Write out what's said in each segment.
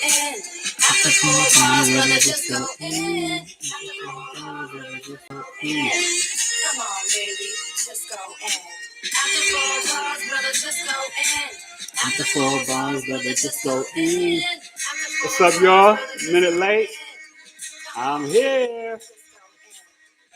in. After 4 bars, brother, just go in. Come on, baby, just go in. After 4 bars, brother, just go in. After 4 bars, brother, just go in. What's up, y'all? A minute late. I'm here. I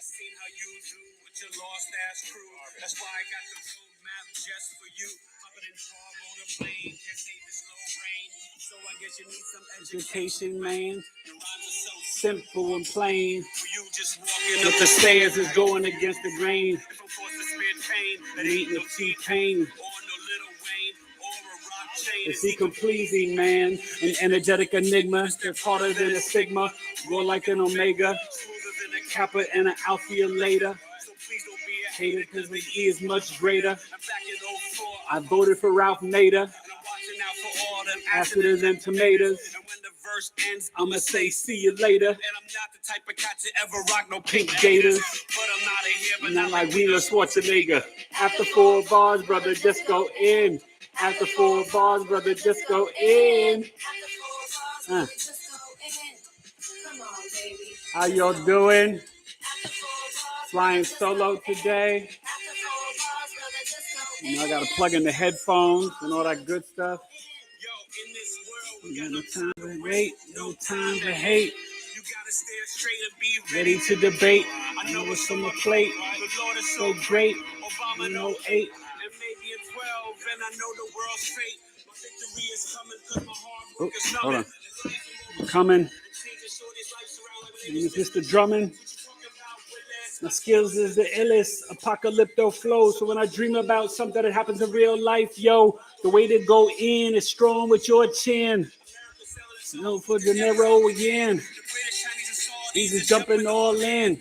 seen how you do with your lost ass crew. That's why I got the road map just for you. Hopping in far on a plane, can't save this low rain. So I guess you need some education, man. Your rhymes are so Simple and plain. for you just walking But up the stairs is going against the grain. If I'm forced to spit pain, that Eat ain't the no T-Pain. or no Little Wayne or a rock chain. Is he completely, man? An energetic enigma that's harder than a sigma. Go like an omega. Smoother than a Kappa and an alpha later. So please don't be a Hated because the E is much greater. I'm back in 04. I voted for Ralph Nader. And I'm watching out for all them After them tomatoes. And when the verse ends, I'ma say see you later. and I'm not the type of cat to ever rock no pink Pink gators. gators. But I'm not a here, but Not like Wheeler Schwarzenegger. After 4 bars, brother, just go in. After 4 bars, brother, just go in. After 4 bars, brother, just go in. Come on, baby. How y'all doing? After 4 bars, Flying solo today. after 4 bars, brother, just go You know, I in. gotta plug in the headphones and all that good stuff. Yo, in this world, we You got got no no time to wait, no time to hate. You gotta stare straight and be Ready to debate. I I know know what's it's on on my my plate. The Lord is So great. Obama You no know, 8 8. and maybe a 12, and I know the world's fate. My victory is coming because my hard Oh, work is hold numbing. on. Coming. Changing shorty's lives around like when they Use Mr. Drummond. talking about Willis. My skills is the illest, apocalypto flow. So when I dream about something that happens in real life, yo, the way to go in is strong with your chin. No for De Niro again. The British, Chinese, and Saudis He's are just jumping all in. Oil or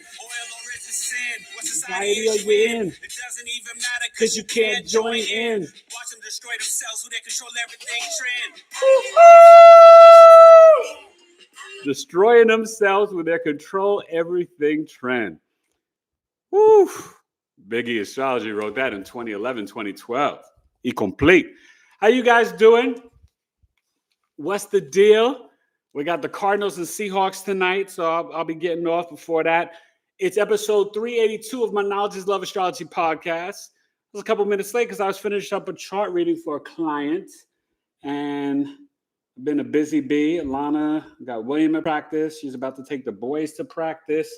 is it sin? What Society society are is you you in? It doesn't even matter Cause you can't join in. Watch them destroy themselves so they control everything trend. Destroying themselves with their control everything trend. Woo! BigEAstro Astrology wrote that in 2011, 2012. Complete. How you guys doing? What's the deal? We got the Cardinals and Seahawks tonight, so I'll be getting off before that. It's episode 382 of my Knowledge is Love Astrology podcast. I was a couple minutes late because I was finishing up a chart reading for a client, and I've been a busy bee. Alana got William at practice. She's about to take the boys to practice.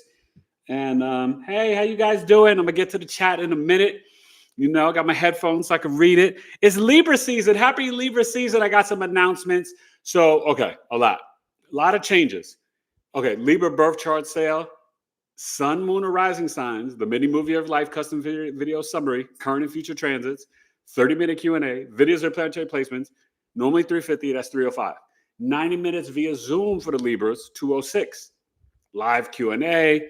And hey, how you guys doing? I'm gonna get to the chat in a minute. You know, I got my headphones so I can read it. It's Libra season. Happy Libra season. I got some announcements. So, okay, a lot of changes. Okay, Libra birth chart sale, Sun, Moon, or Rising signs, the mini movie of life custom video summary, current and future transits, 30-minute Q&A, videos or planetary placements, normally $350, that's $305. 90 minutes via Zoom for the Libras, $206. Live Q&A,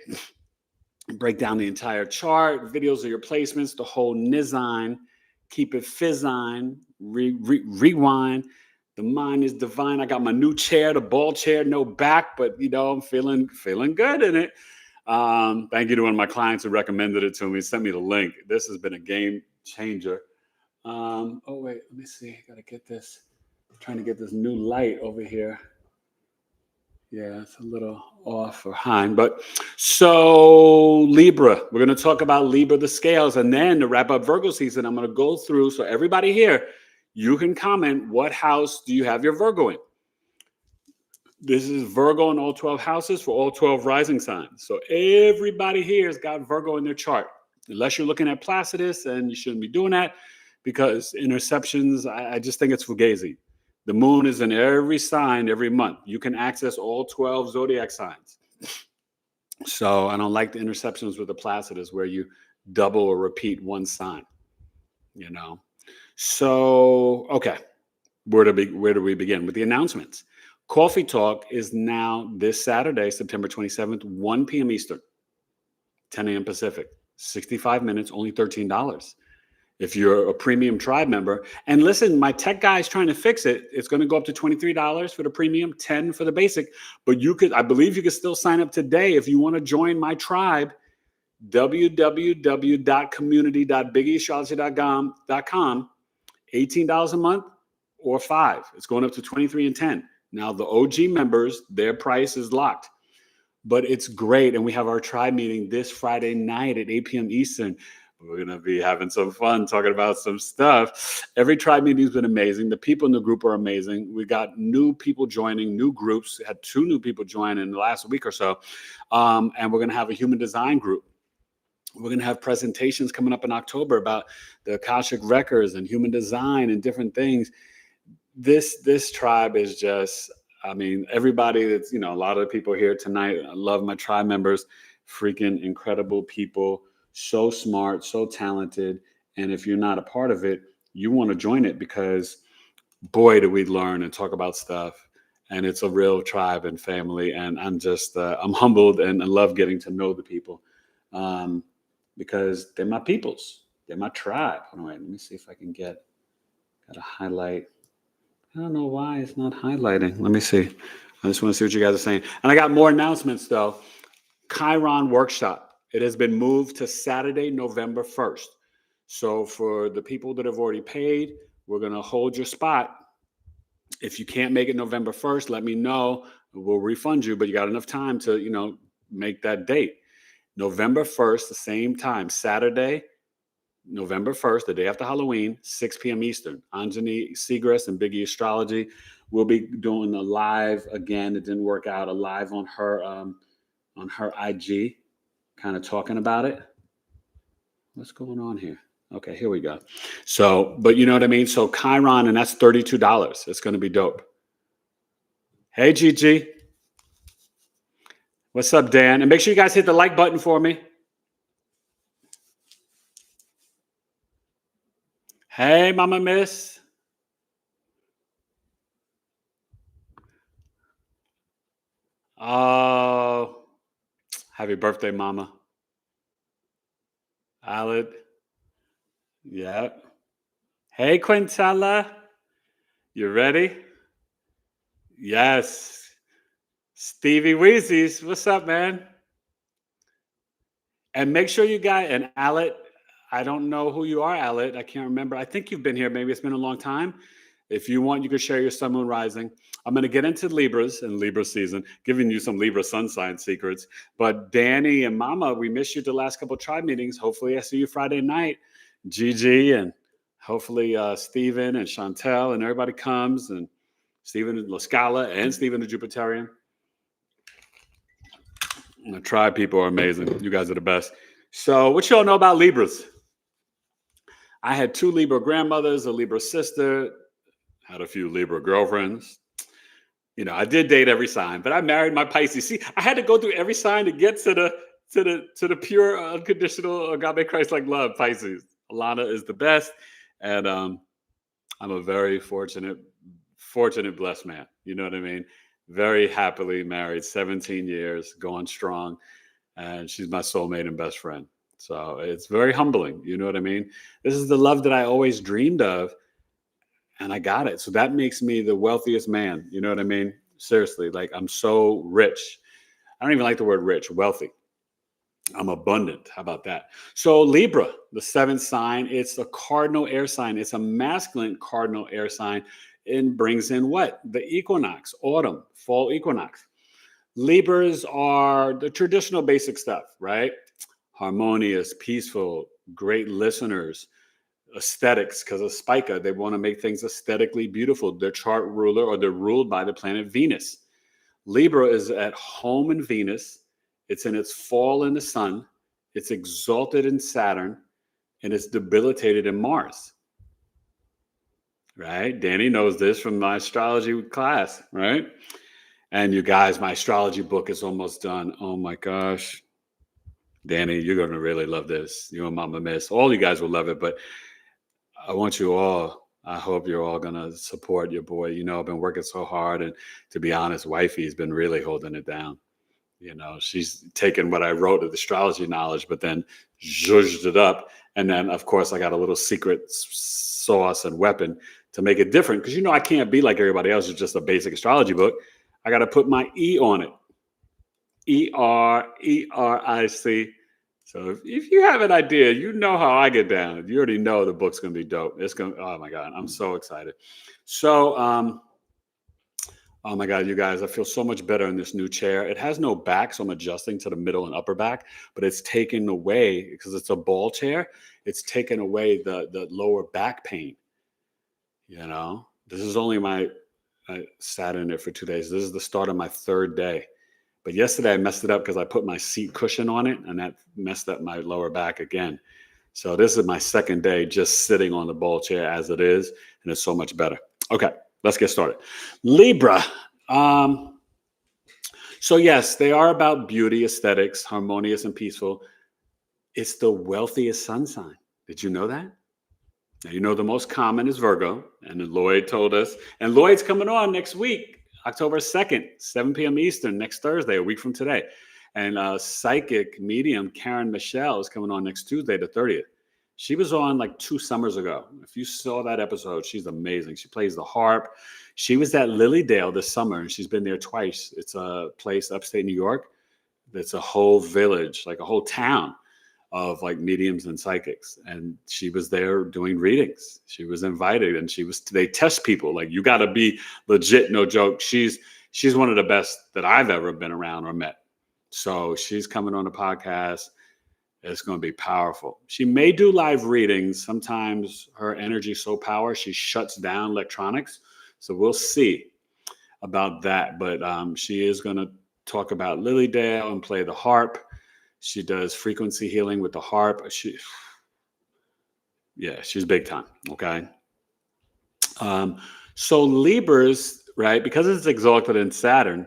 break down the entire chart, videos of your placements, the whole nizine, keep it fizzine, rewind. The mind is divine. I got my new chair, the ball chair, no back, but you know, I'm feeling good in it. Thank you to one of my clients who recommended it to me, sent me the link. This has been a game changer. Oh wait, let me see. Gotta get this. I'm trying to get this new light over here. Yeah, it's a little off or behind. But so Libra, we're going to talk about Libra, the scales. And then to wrap up Virgo season, I'm going to go through. So everybody here, you can comment, what house do you have your Virgo in? This is Virgo in all 12 houses for all 12 rising signs. So everybody here has got Virgo in their chart. Unless you're looking at Placidus, and you shouldn't be doing that because interceptions, I just think it's fugazi. The moon is in every sign every month. You can access all 12 zodiac signs. So I don't like the interceptions with the Placidus where you double or repeat one sign, you know. So, okay, where do we begin? With the announcements. Coffee Talk is now this Saturday, September 27th, 1 p.m. Eastern, 10 a.m. Pacific, 65 minutes, only $13. If you're a premium tribe member. And listen, my tech guy is trying to fix it. It's going to go up to $23 for the premium, $10 for the basic. But I believe you can still sign up today if you want to join my tribe. www.community.bigeastrology.com, $18 a month or $5. It's going up to $23 and $10. Now, the OG members, their price is locked, but it's great. And we have our tribe meeting this Friday night at 8 p.m. Eastern. We're going to be having some fun talking about some stuff. Every tribe meeting has been amazing. The people in the group are amazing. We got new people joining, new groups. Had 2 new people join in the last week or so. And we're going to have a human design group. We're going to have presentations coming up in October about the Akashic records and human design and different things. This tribe is just, I mean, everybody that's, a lot of the people here tonight, I love my tribe members, freaking incredible people, so smart, so talented. And if you're not a part of it, you want to join it because boy, do we learn and talk about stuff. And it's a real tribe and family. And I'm just, I'm humbled and I love getting to know the people because they're my peoples. They're my tribe. All right, let me see if I can got to highlight. I don't know why it's not highlighting. Let me see. I just want to see what you guys are saying. And I got more announcements, though. Chiron Workshop. It has been moved to Saturday, November 1st. So for the people that have already paid, we're going to hold your spot. If you can't make it November 1st, let me know. We'll refund you, but you got enough time to, make that date. November 1st, the same time, Saturday, November 1st, the day after Halloween, 6 p.m. Eastern. Anjani Segrest and BigEAstro Astrology will be doing a live again. It didn't work out. A live on her IG, kind of talking about it. What's going on here? Okay, here we go. So, but you know what I mean? So Chiron, and that's $32. It's going to be dope. Hey, Gigi. What's up, Dan? And make sure you guys hit the like button for me. Hey, Mama Miss. Oh, happy birthday, Mama. Alid. Yep. Hey, Quintella. You ready? Yes. Stevie Weezy's. What's up, man? And make sure you guys, and Alid, I don't know who you are, Alid. I can't remember. I think you've been here. Maybe it's been a long time. If you want, you could share your sun, moon, rising. I'm going to get into Libras and Libra season, giving you some Libra Sun Sign Secrets. But Danny and Mama, we missed you the last couple of tribe meetings. Hopefully I see you Friday night. Gigi and hopefully Stephen and Chantel and everybody comes. And Stephen La Scala and Stephen the Jupiterian. The tribe people are amazing. You guys are the best. So what y'all know about Libras? I had 2 Libra grandmothers, a Libra sister, had a few Libra girlfriends. I did date every sign, but I married my Pisces. See, I had to go through every sign to get to the pure, unconditional, agape Christ-like love. Pisces. Alana is the best, and I'm a very fortunate, blessed man. You know what I mean? Very happily married, 17 years, going strong, and she's my soulmate and best friend. So it's very humbling. You know what I mean? This is the love that I always dreamed of. And I got it. So that makes me the wealthiest man. You know what I mean? Seriously, like I'm so rich. I don't even like the word rich, wealthy. I'm abundant. How about that? So Libra, the 7th sign, it's a cardinal air sign. It's a masculine cardinal air sign. It brings in what? The equinox, autumn, fall equinox. Libras are the traditional basic stuff, right? Harmonious, peaceful, great listeners. Aesthetics, because of Spica, they want to make things aesthetically beautiful. Their chart ruler, or they're ruled by the planet Venus. Libra is at home in Venus. It's in its fall in the sun. It's exalted in Saturn, and it's debilitated in Mars. Right? Danny knows this from my astrology class, right? And you guys, my astrology book is almost done. Oh my gosh. Danny, you're going to really love this. You and Mama Miss. All you guys will love it, but I want you all, I hope you're all going to support your boy. I've been working so hard. And to be honest, wifey's been really holding it down. She's taken what I wrote of astrology knowledge, but then zhuzhed it up. And then, of course, I got a little secret sauce and weapon to make it different. Because, I can't be like everybody else. It's just a basic astrology book. I got to put my E on it. ERIC. So if you have an idea, you know how I get down. You already know the book's going to be dope. It's going to, oh my God, I'm so excited. So, Oh my God, you guys, I feel so much better in this new chair. It has no back, so I'm adjusting to the middle and upper back, but it's taken away, because it's a ball chair, it's taken away the lower back pain. This is only I sat in it for 2 days. This is the start of my third day. But yesterday I messed it up because I put my seat cushion on it, and that messed up my lower back again. So this is my second day just sitting on the ball chair as it is, and it's so much better. Okay, let's get started. Libra. So yes, they are about beauty, aesthetics, harmonious and peaceful. It's the wealthiest sun sign. Did you know that? Now, you know the most common is Virgo, and then Lloyd told us. And Lloyd's coming on next week, October 2nd, 7 p.m. Eastern, next Thursday, a week from today. And psychic medium Karen Michelle is coming on next Tuesday, the 30th. She was on like 2 summers ago. If you saw that episode, she's amazing. She plays the harp. She was at Lilydale this summer, and she's been there twice. It's a place upstate New York. It's a whole village, like a whole town of like mediums and psychics. And she was there doing readings. She was invited, and they test people. Like, you got to be legit, no joke. She's one of the best that I've ever been around or met. So she's coming on the podcast. It's going to be powerful. She may do live readings. Sometimes her energy is so powerful, she shuts down electronics. So we'll see about that. But she is going to talk about Lilydale and play the harp. She does frequency healing with the harp. She's big time. Okay. So Libras, right? Because it's exalted in Saturn,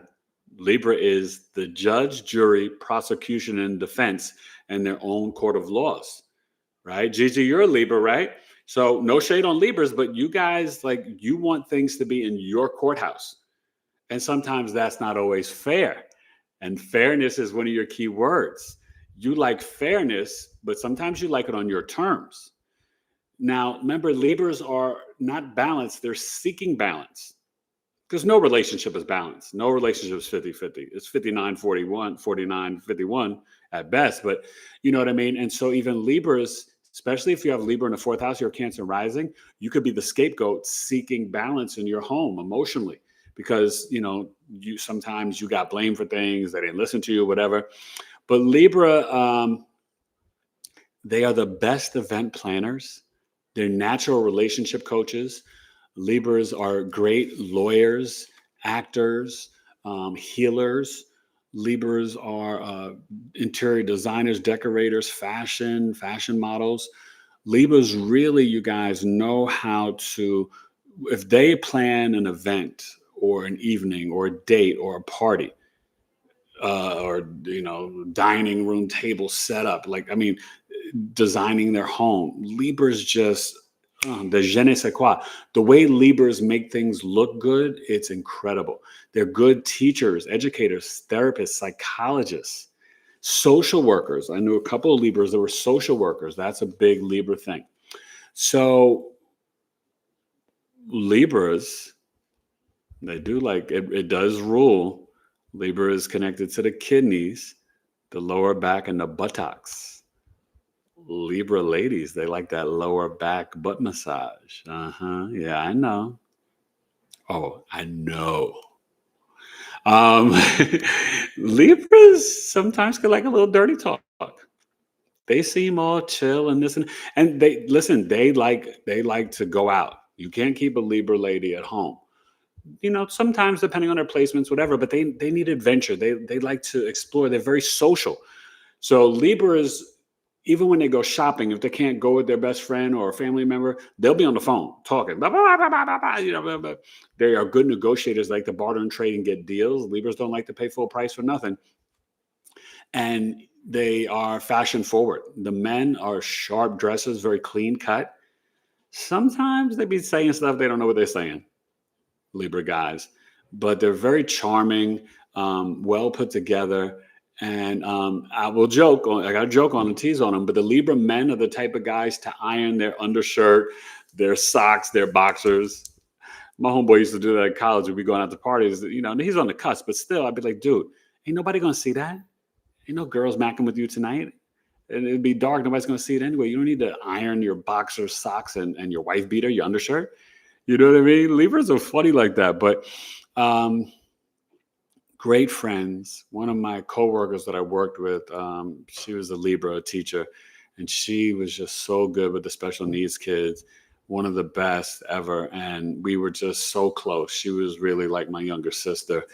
Libra is the judge, jury, prosecution, and defense in their own court of laws, right? Gigi, you're a Libra, right? So no shade on Libras, but you guys, like, you want things to be in your courthouse. And sometimes that's not always fair. And fairness is one of your key words. You like fairness, but sometimes you like it on your terms. Now, remember, Libras are not balanced. They're seeking balance. Because no relationship is balanced. No relationship is 50-50. It's 59-41, 49-51 at best. But you know what I mean? And so even Libras, especially if you have Libra in the 4th house, you're Cancer rising, you could be the scapegoat seeking balance in your home emotionally. Because, you sometimes you got blamed for things, they didn't listen to you, whatever. But Libra, they are the best event planners. They're natural relationship coaches. Libras are great lawyers, actors, healers. Libras are interior designers, decorators, fashion models. Libras really, you guys, know how to, if they plan an event or an evening or a date or a party, or dining room table setup, designing their home. Libras just the je ne sais quoi. The way Libras make things look good, it's incredible. They're good teachers, educators, therapists, psychologists, social workers. I knew a couple of Libras that were social workers. That's a big Libra thing. So Libras, they do like it does rule. Libra is connected to the kidneys, the lower back, and the buttocks. Libra ladies, they like that lower back butt massage. Yeah, I know. Oh, I know. Libras sometimes get like a little dirty talk. They seem all chill and this and they listen. They like to go out. You can't keep a Libra lady at home. Sometimes depending on their placements, whatever, but they need adventure. They like to explore. They're very social. So Libras, even when they go shopping, if they can't go with their best friend or a family member, they'll be on the phone talking. Blah, blah, blah, blah, blah, blah. They are good negotiators, like to barter and trade and get deals. Libras don't like to pay full price for nothing. And they are fashion forward. The men are sharp dresses, very clean cut. Sometimes they be saying stuff they don't know what they're saying. Libra guys, but they're very charming, well put together, and I will joke. I got a joke on and tease on them, but the Libra men are the type of guys to iron their undershirt, their socks, their boxers. My homeboy used to do that at college. We'd be going out to parties, and he's on the cusp, but still, I'd be like, dude, ain't nobody gonna see that. Ain't no girls macking with you tonight. And it'd be dark. Nobody's gonna see it anyway. You don't need to iron your boxers, socks, and your wife beater, your undershirt. You know what I mean? Libras are funny like that. But Great friends. One of my coworkers that I worked with, she was a Libra teacher, and she was just so good with the special needs kids. One of the best ever. And we were just so close. She was really like my younger sister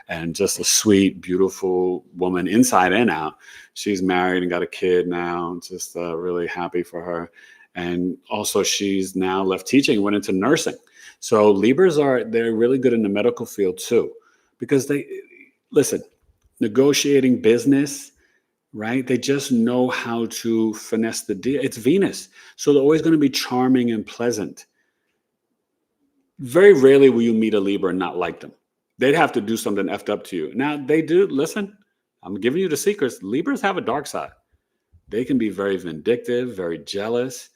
and just a sweet, beautiful woman inside and out. She's married and got a kid now. Just really happy for her. And also she's now left teaching, went into nursing. So Libras they're really good in the medical field too, because listen, negotiating business, right? They just know how to finesse the deal. It's Venus. So they're always going to be charming and pleasant. Very rarely will you meet a Libra and not like them. They'd have to do something effed up to you. Now, they do. Listen, I'm giving you the secrets. Libras have a dark side. They can be very vindictive, very jealous,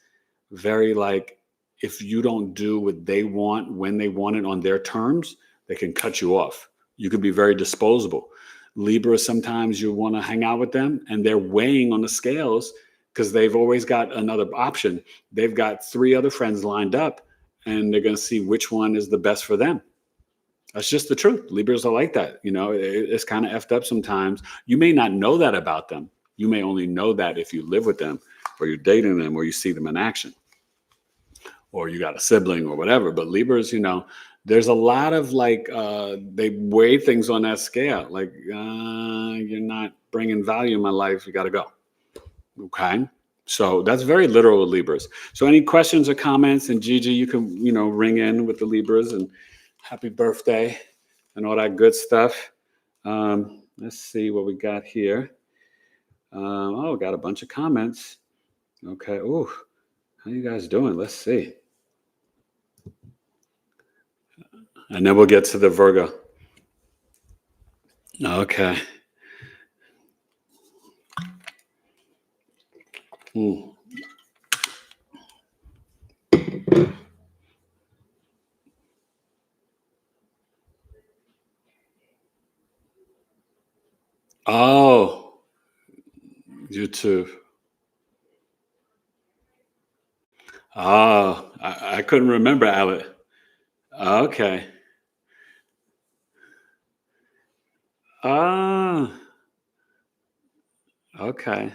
very like, if you don't do what they want when they want it on their terms, they can cut you off. You can be very disposable. Libra, sometimes you want to hang out with them and they're weighing on the scales because they've always got another option. They've got 3 other friends lined up and they're going to see which one is the best for them. That's just the truth. Libras are like that. You know, it's kind of effed up sometimes. You may not know that about them. You may only know that if you live with them or you're dating them or you see them in action or you got a sibling or whatever. But Libras, you know, there's a lot of like, they weigh things on that scale. Like, you're not bringing value in my life. You got to go. Okay. So that's very literal with Libras. So any questions or comments? And Gigi, you can, you know, ring in with the Libras and happy birthday and all that good stuff. Let's see what we got here. Oh, got a bunch of comments. Okay. Ooh, how you guys doing? Let's see. And then we'll get to the Virgo. Okay. Oh, you too. Oh, I couldn't remember, Alec. Okay. Ah, okay.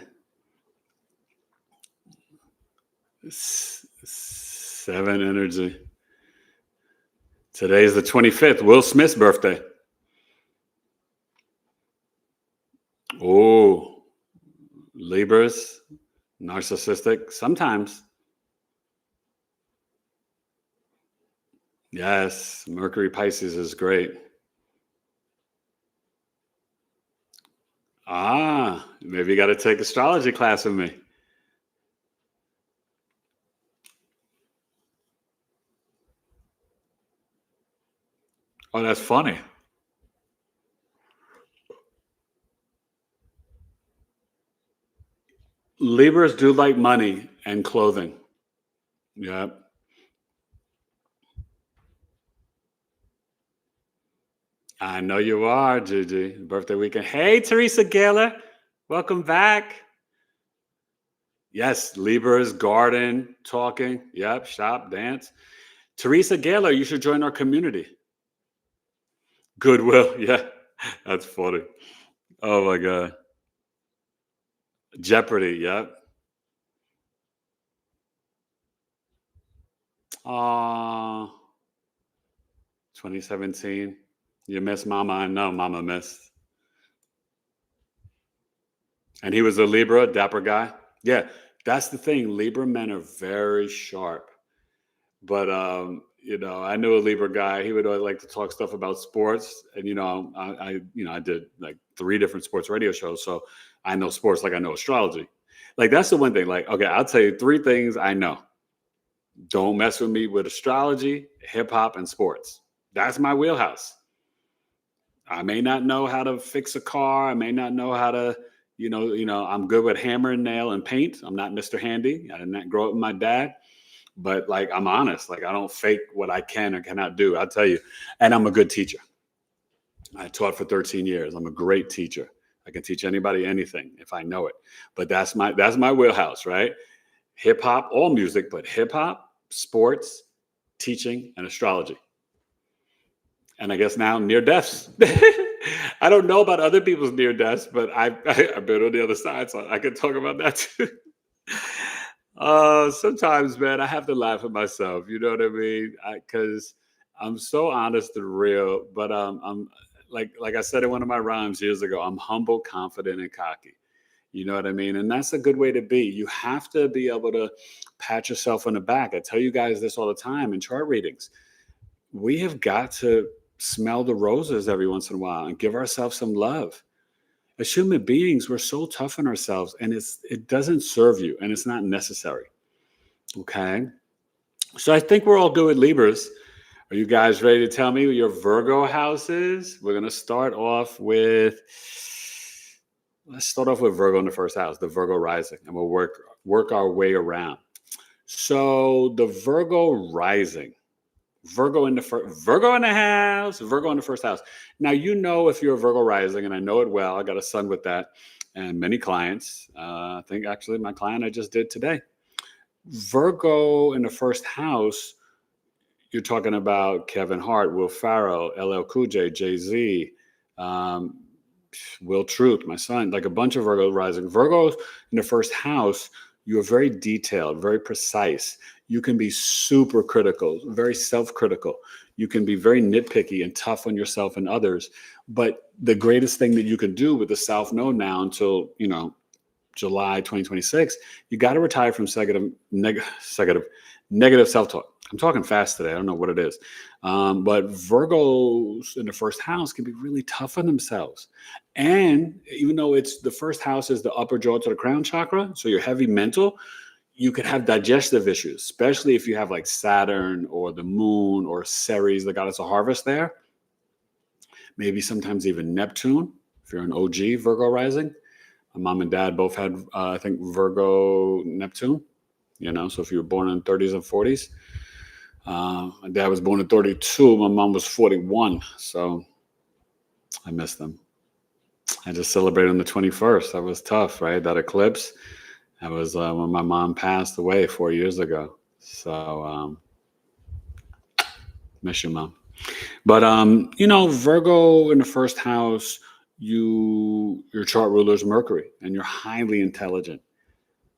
7 energy. Today's the 25th, Will Smith's birthday. Oh, Libras, narcissistic, sometimes. Yes, Mercury Pisces is great. Ah, maybe you got to take astrology class with me. Oh, that's funny. Libras do like money and clothing. Yep. I know you are, Gigi. Birthday weekend. Hey, Teresa Gaylor. Welcome back. Yes, Libras, garden, talking. Yep, shop, dance. Teresa Gaylor, you should join our community. Goodwill. Yeah, that's funny. Oh, my God. Jeopardy. Yep. 2017. You miss Mama. I know Mama missed. And he was a Libra, dapper guy. Yeah, that's the thing. Libra men are very sharp. But you know, I knew a Libra guy. He would always like to talk stuff about sports, and you know, I did like 3 different sports radio shows, so I know sports like I know astrology. Like that's the one thing. Like, okay, I'll tell you 3 things I know. Don't mess with me with astrology, hip hop, and sports. That's my wheelhouse. I may not know how to fix a car. I may not know how to, I'm good with hammer and nail and paint. I'm not Mr. Handy. I did not grow up with my dad. But like, I'm honest, like I don't fake what I can or cannot do. I'll tell you. And I'm a good teacher. I taught for 13 years. I'm a great teacher. I can teach anybody anything if I know it. But that's my wheelhouse, right? Hip hop, all music, but hip hop, sports, teaching, and astrology. And I guess now near deaths. I don't know about other people's near deaths, but I've been on the other side, so I can talk about that too. Sometimes, man, I have to laugh at myself. You know what I mean? Because I'm so honest and real. But I'm like I said in one of my rhymes years ago. I'm humble, confident, and cocky. You know what I mean? And that's a good way to be. You have to be able to pat yourself on the back. I tell you guys this all the time in chart readings. We have got to smell the roses every once in a while and give ourselves some love. As human beings, we're so tough on ourselves, and it doesn't serve you, and it's not necessary. Okay? So I think we're all good with Libras. Are you guys ready to tell me what your Virgo house is? We're going to start off with, let's start off with Virgo in the first house, the Virgo rising, and we'll work our way around. So the Virgo rising, Virgo in the house, Virgo in the first house. Now, you know, if you're a Virgo rising, and I know it well, I got a son with that and many clients. I think actually my client I just did today. Virgo in the first house, you're talking about Kevin Hart, Will Ferrell, LL Cool J, Jay-Z, Will Truth, my son, like a bunch of Virgo rising. Virgos in the first house, you are very detailed, very precise. You can be super critical, very self-critical. You can be very nitpicky and tough on yourself and others. But the greatest thing that you can do with the South Node now until, July 2026, you got to retire from negative self-talk. I'm talking fast today. I don't know what it is. But Virgos in the first house can be really tough on themselves. And even though it's the first house is the upper jaw to the crown chakra, so you're heavy mental, you could have digestive issues, especially if you have like Saturn or the moon or Ceres, the goddess of harvest there. Maybe sometimes even Neptune, if you're an OG Virgo rising. My mom and dad both had, I think, Virgo Neptune, so if you were born in the 30s and 40s. My dad was born in 32. My mom was 41. So I miss them. I just celebrated on the 21st. That was tough, right? That eclipse. That was when my mom passed away 4 years ago. So miss you, Mom. But, Virgo in the first house, your chart ruler is Mercury, and you're highly intelligent.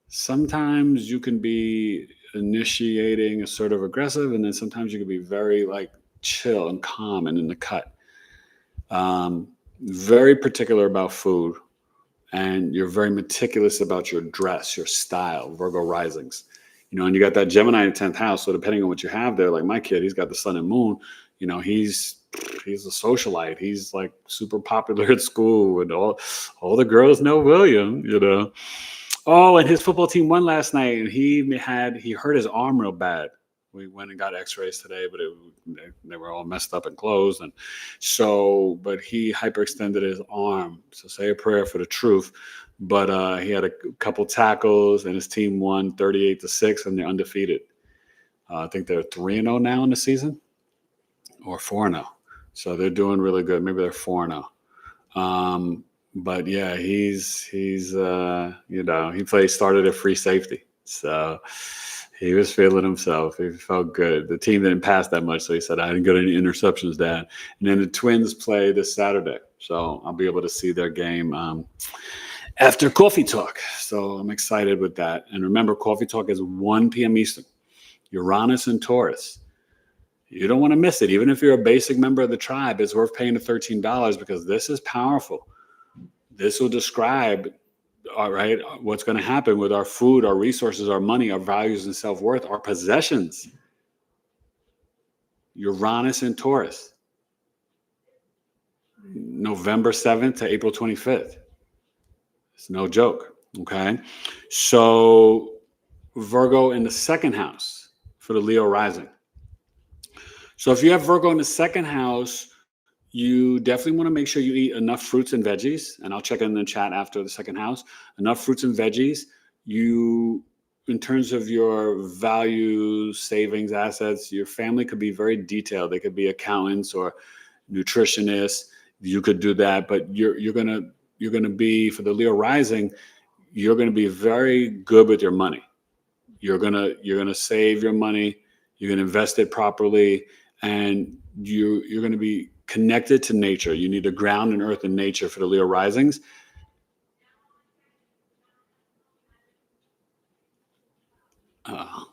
Sometimes you can be initiating, assertive, aggressive, and then sometimes you can be very chill and calm and in the cut. Very particular about food, and you're very meticulous about your dress, your style, Virgo risings. And you got that Gemini in the 10th house, so depending on what you have there, like my kid, he's got the sun and moon, he's a socialite. He's like super popular at school, and all the girls know William, Oh, and his football team won last night, and he hurt his arm real bad. We went and got x-rays today, but they were all messed up and closed. And so, but he hyperextended his arm. So say a prayer for the truth. But he had a couple tackles, and his team won 38-6, and they're undefeated. I think they're 3-0 now in the season, or 4-0. So they're doing really good. Maybe they're 4-0. But yeah, he started at free safety. So he was feeling himself. He felt good. The team didn't pass that much, so he said, I didn't get any interceptions, Dad. And then the Twins play this Saturday. So I'll be able to see their game after Coffee Talk. So I'm excited with that. And remember, Coffee Talk is 1 p.m. Eastern. Uranus and Taurus. You don't want to miss it. Even if you're a basic member of the tribe, it's worth paying the $13 because this is powerful. This will describe, all right, what's going to happen with our food, our resources, our money, our values and self-worth, our possessions. Uranus and Taurus. November 7th to April 25th. It's no joke, okay? So Virgo in the second house for the Leo rising. So if you have Virgo in the second house, you definitely want to make sure you eat enough fruits and veggies. And I'll check in the chat after the second house. Enough fruits and veggies. In terms of your values, savings, assets, your family could be very detailed. They could be accountants or nutritionists. You could do that, but you're gonna be, for the Leo rising, you're gonna be very good with your money. You're gonna save your money. You're gonna invest it properly. and you're going to be connected to nature. You need to ground in earth and nature for the Leo risings.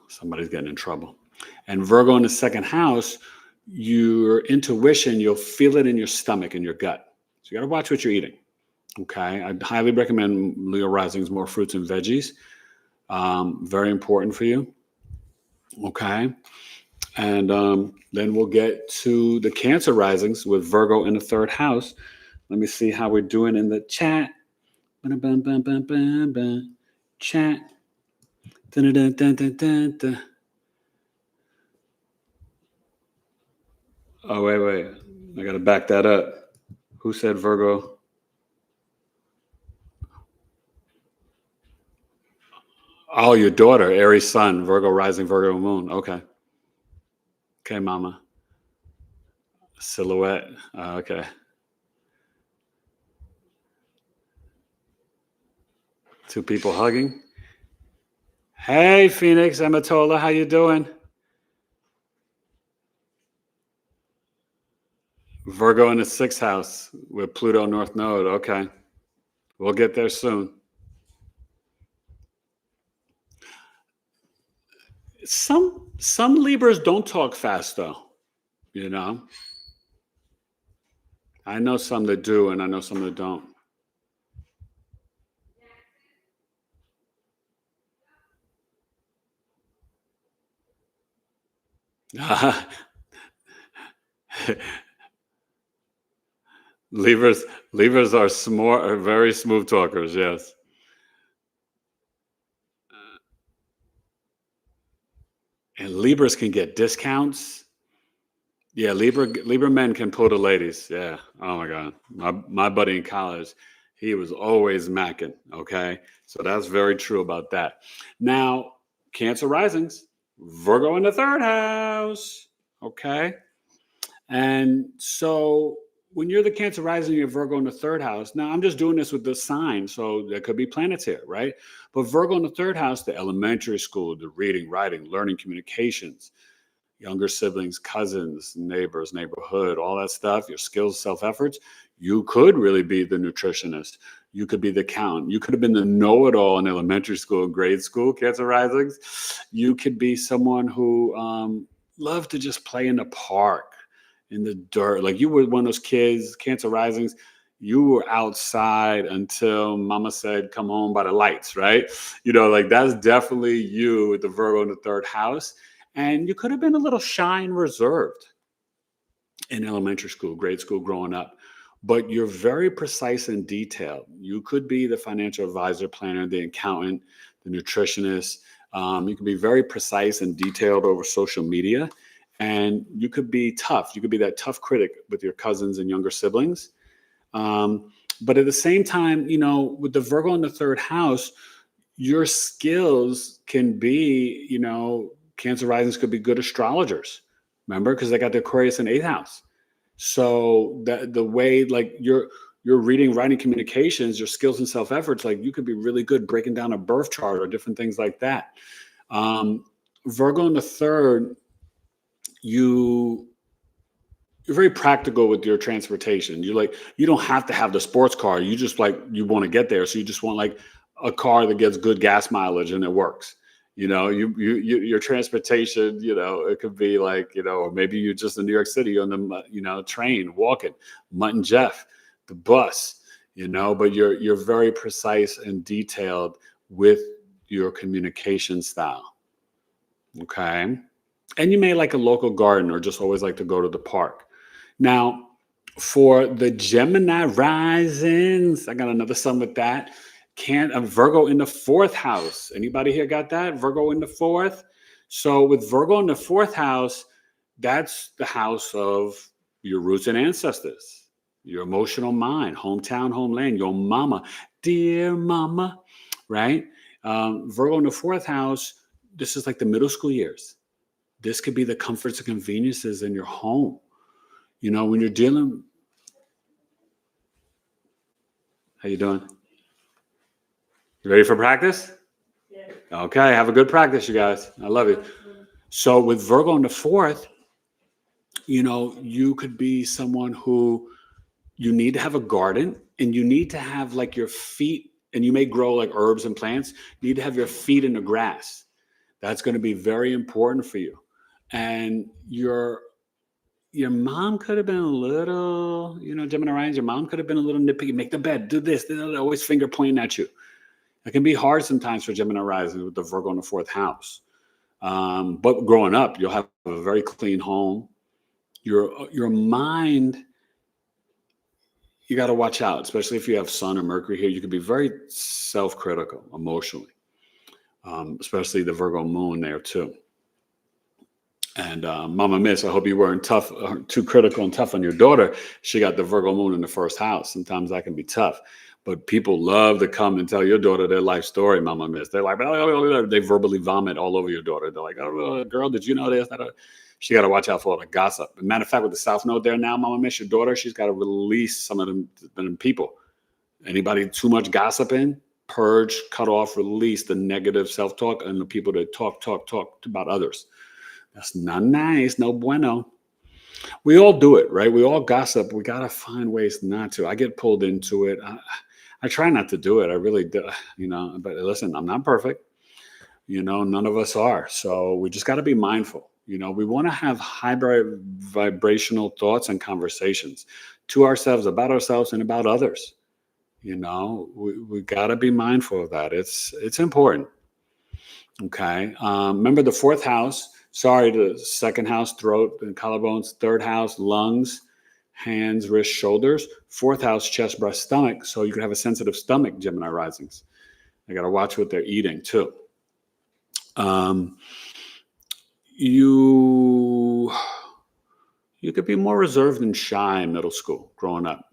Somebody's getting in trouble. And Virgo in the second house, your intuition, you'll feel it in your stomach and your gut. So you got to watch what you're eating. Okay. I highly recommend Leo risings, more fruits and veggies. Very important for you. Okay. And then we'll get to the Cancer risings with Virgo in the third house. Let me see how we're doing in the chat. Chat. Oh, wait. I got to back that up. Who said Virgo? Oh, your daughter, Aries sun, Virgo rising, Virgo moon. Okay, mama. Silhouette. Okay. Two people hugging. Hey, Phoenix, Amatola, how you doing? Virgo in the sixth house with Pluto North Node. Okay. We'll get there soon. Some Libras don't talk fast, though. You know? I know some that do, and I know some that don't. Libras are very smooth talkers, yes. And Libras can get discounts. Yeah, Libra men can pull the ladies. Yeah. Oh my God. My buddy in college, he was always macking. Okay. So that's very true about that. Now, Cancer risings, Virgo in the third house. Okay. And so when you're the Cancer rising, you're Virgo in the third house. Now, I'm just doing this with the sign, so there could be planets here, right? But Virgo in the third house, the elementary school, the reading, writing, learning, communications, younger siblings, cousins, neighbors, neighborhood, all that stuff, your skills, self-efforts, you could really be the nutritionist. You could be the accountant. You could have been the know-it-all in elementary school and grade school, Cancer risings. You could be someone who loved to just play in the park, in the dirt. Like you were one of those kids, Cancer risings, you were outside until mama said, come home by the lights, right? You know, like that's definitely you with the Virgo in the third house. And you could have been a little shy and reserved in elementary school, grade school, growing up. But you're very precise and detailed. You could be the financial advisor, planner, the accountant, the nutritionist. You can be very precise and detailed over social media. And you could be tough. You could be that tough critic with your cousins and younger siblings. But at the same time, you know, with the Virgo in the third house, your skills can be, you know, Cancer risings could be good astrologers. Remember, because they got the Aquarius in eighth house. So that the way like you're reading, writing, communications, your skills and self-efforts, like you could be really good breaking down a birth chart or different things like that. Virgo in the third, you're very practical with your transportation. You don't have to have the sports car. You just you want to get there. So you just want like a car that gets good gas mileage and it works. You know, your transportation, you know, it could be like, you know, or maybe you're just in New York City on the, you know, train, walking, Mutt and Jeff, the bus, you know, but you're very precise and detailed with your communication style. Okay. And you may like a local garden or just always like to go to the park. Now, for the Gemini risings, I got another sun with that. Virgo in the fourth house. Anybody here got that? Virgo in the fourth. So with Virgo in the fourth house, that's the house of your roots and ancestors, your emotional mind, hometown, homeland, your mama, dear mama, right? Virgo in the fourth house, this is like the middle school years. This could be the comforts and conveniences in your home. You know, when you're dealing. How you doing? You ready for practice? Yeah. Okay, have a good practice, you guys. I love you. So with Virgo in the fourth, You could be someone who you need to have a garden, and you need to have like your feet, and you may grow like herbs and plants. You need to have your feet in the grass. That's going to be very important for you. And your mom could have been a little, Gemini rising, your mom could have been a little nitpicky. Make the bed, do this. They're always finger pointing at you. It can be hard sometimes for Gemini rising with the Virgo in the fourth house. But growing up, you'll have a very clean home. Your mind, you got to watch out, especially if you have Sun or Mercury here. You could be very self-critical emotionally, especially the Virgo moon there too. And Mama Miss, I hope you weren't too critical and tough on your daughter. She got the Virgo moon in the first house. Sometimes that can be tough. But people love to come and tell your daughter their life story, Mama Miss. They're like, they verbally vomit all over your daughter. They're like, oh, girl, did you know this? She got to watch out for all the gossip. Matter of fact, with the South Node there now, Mama Miss, your daughter, she's got to release some of them people. Anybody too much gossiping, purge, cut off, release the negative self-talk and the people that talk about others. That's not nice. No bueno. We all do it, right? We all gossip. We got to find ways not to. I get pulled into it. I try not to do it. I really do, but listen, I'm not perfect. None of us are. So we just got to be mindful. We want to have high vibrational thoughts and conversations to ourselves, about ourselves, and about others. We got to be mindful of that. It's important. Okay. Remember the fourth house. The second house, throat and collarbones. Third house, lungs, hands, wrists, shoulders. Fourth house, chest, breast, stomach. So you could have a sensitive stomach, Gemini risings. They got to watch what they're eating too. You could be more reserved and shy in middle school growing up.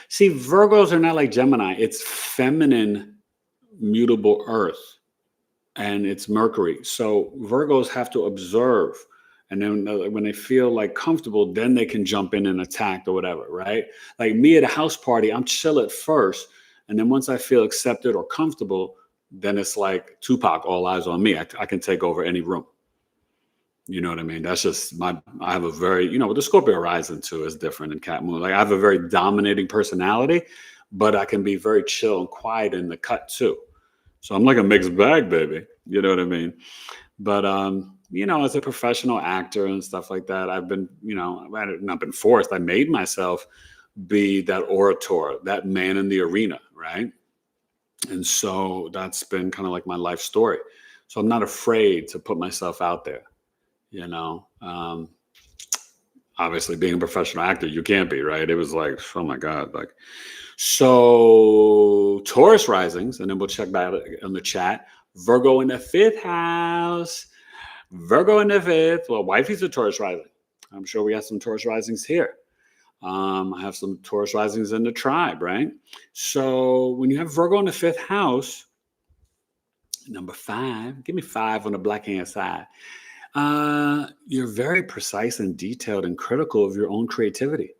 See, Virgos are not like Gemini. It's feminine, mutable earth. And it's Mercury. So Virgos have to observe. And then when they feel like comfortable, then they can jump in and attack or whatever, right? Like me at a house party, I'm chill at first. And then once I feel accepted or comfortable, then it's like Tupac, all eyes on me. I can take over any room. You know what I mean? That's just I have a very, with the Scorpio rising too is different in Cat Moon. Like I have a very dominating personality, but I can be very chill and quiet in the cut too. So I'm like a mixed bag, baby. You know what I mean? But, as a professional actor and stuff like that, I've been, I've not been forced. I made myself be that orator, that man in the arena, right? And so that's been kind of like my life story. So I'm not afraid to put myself out there, Obviously, being a professional actor, you can't be, right? It was like, oh my God, So Taurus risings, and then we'll check back on the chat. Virgo in the fifth house. Virgo in the fifth. Well, wifey's a Taurus rising. I'm sure we have some Taurus risings here. I have some Taurus risings in the tribe, right? So when you have Virgo in the fifth house, number 5, give me 5 on the black hand side. You're very precise and detailed and critical of your own creativity.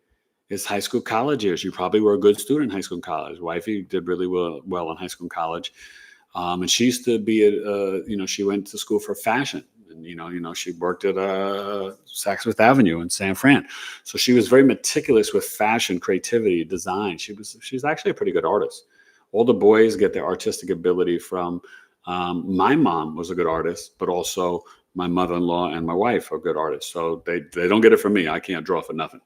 It's high school, college years. You probably were a good student in high school and college. Wifey did really well in high school and college. And she used to be, she went to school for fashion. And, she worked at Saks Fifth Avenue in San Fran. So she was very meticulous with fashion, creativity, design. She's actually a pretty good artist. All the boys get their artistic ability from, my mom was a good artist, but also my mother-in-law and my wife are good artists. So they don't get it from me. I can't draw for nothing.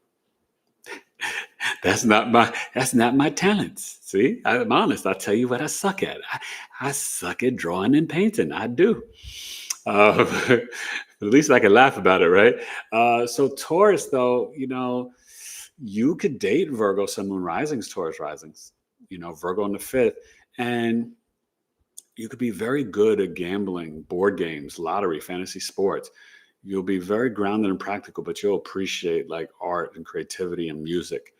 That's not my talents. See, I'm honest. I'll tell you what I suck at. I suck at drawing and painting. I do. At least I can laugh about it, right? So Taurus, though, you could date Virgo, Sun, Moon, Risings, Taurus risings. Virgo in the fifth, and you could be very good at gambling, board games, lottery, fantasy sports. You'll be very grounded and practical, but you'll appreciate like art and creativity and music.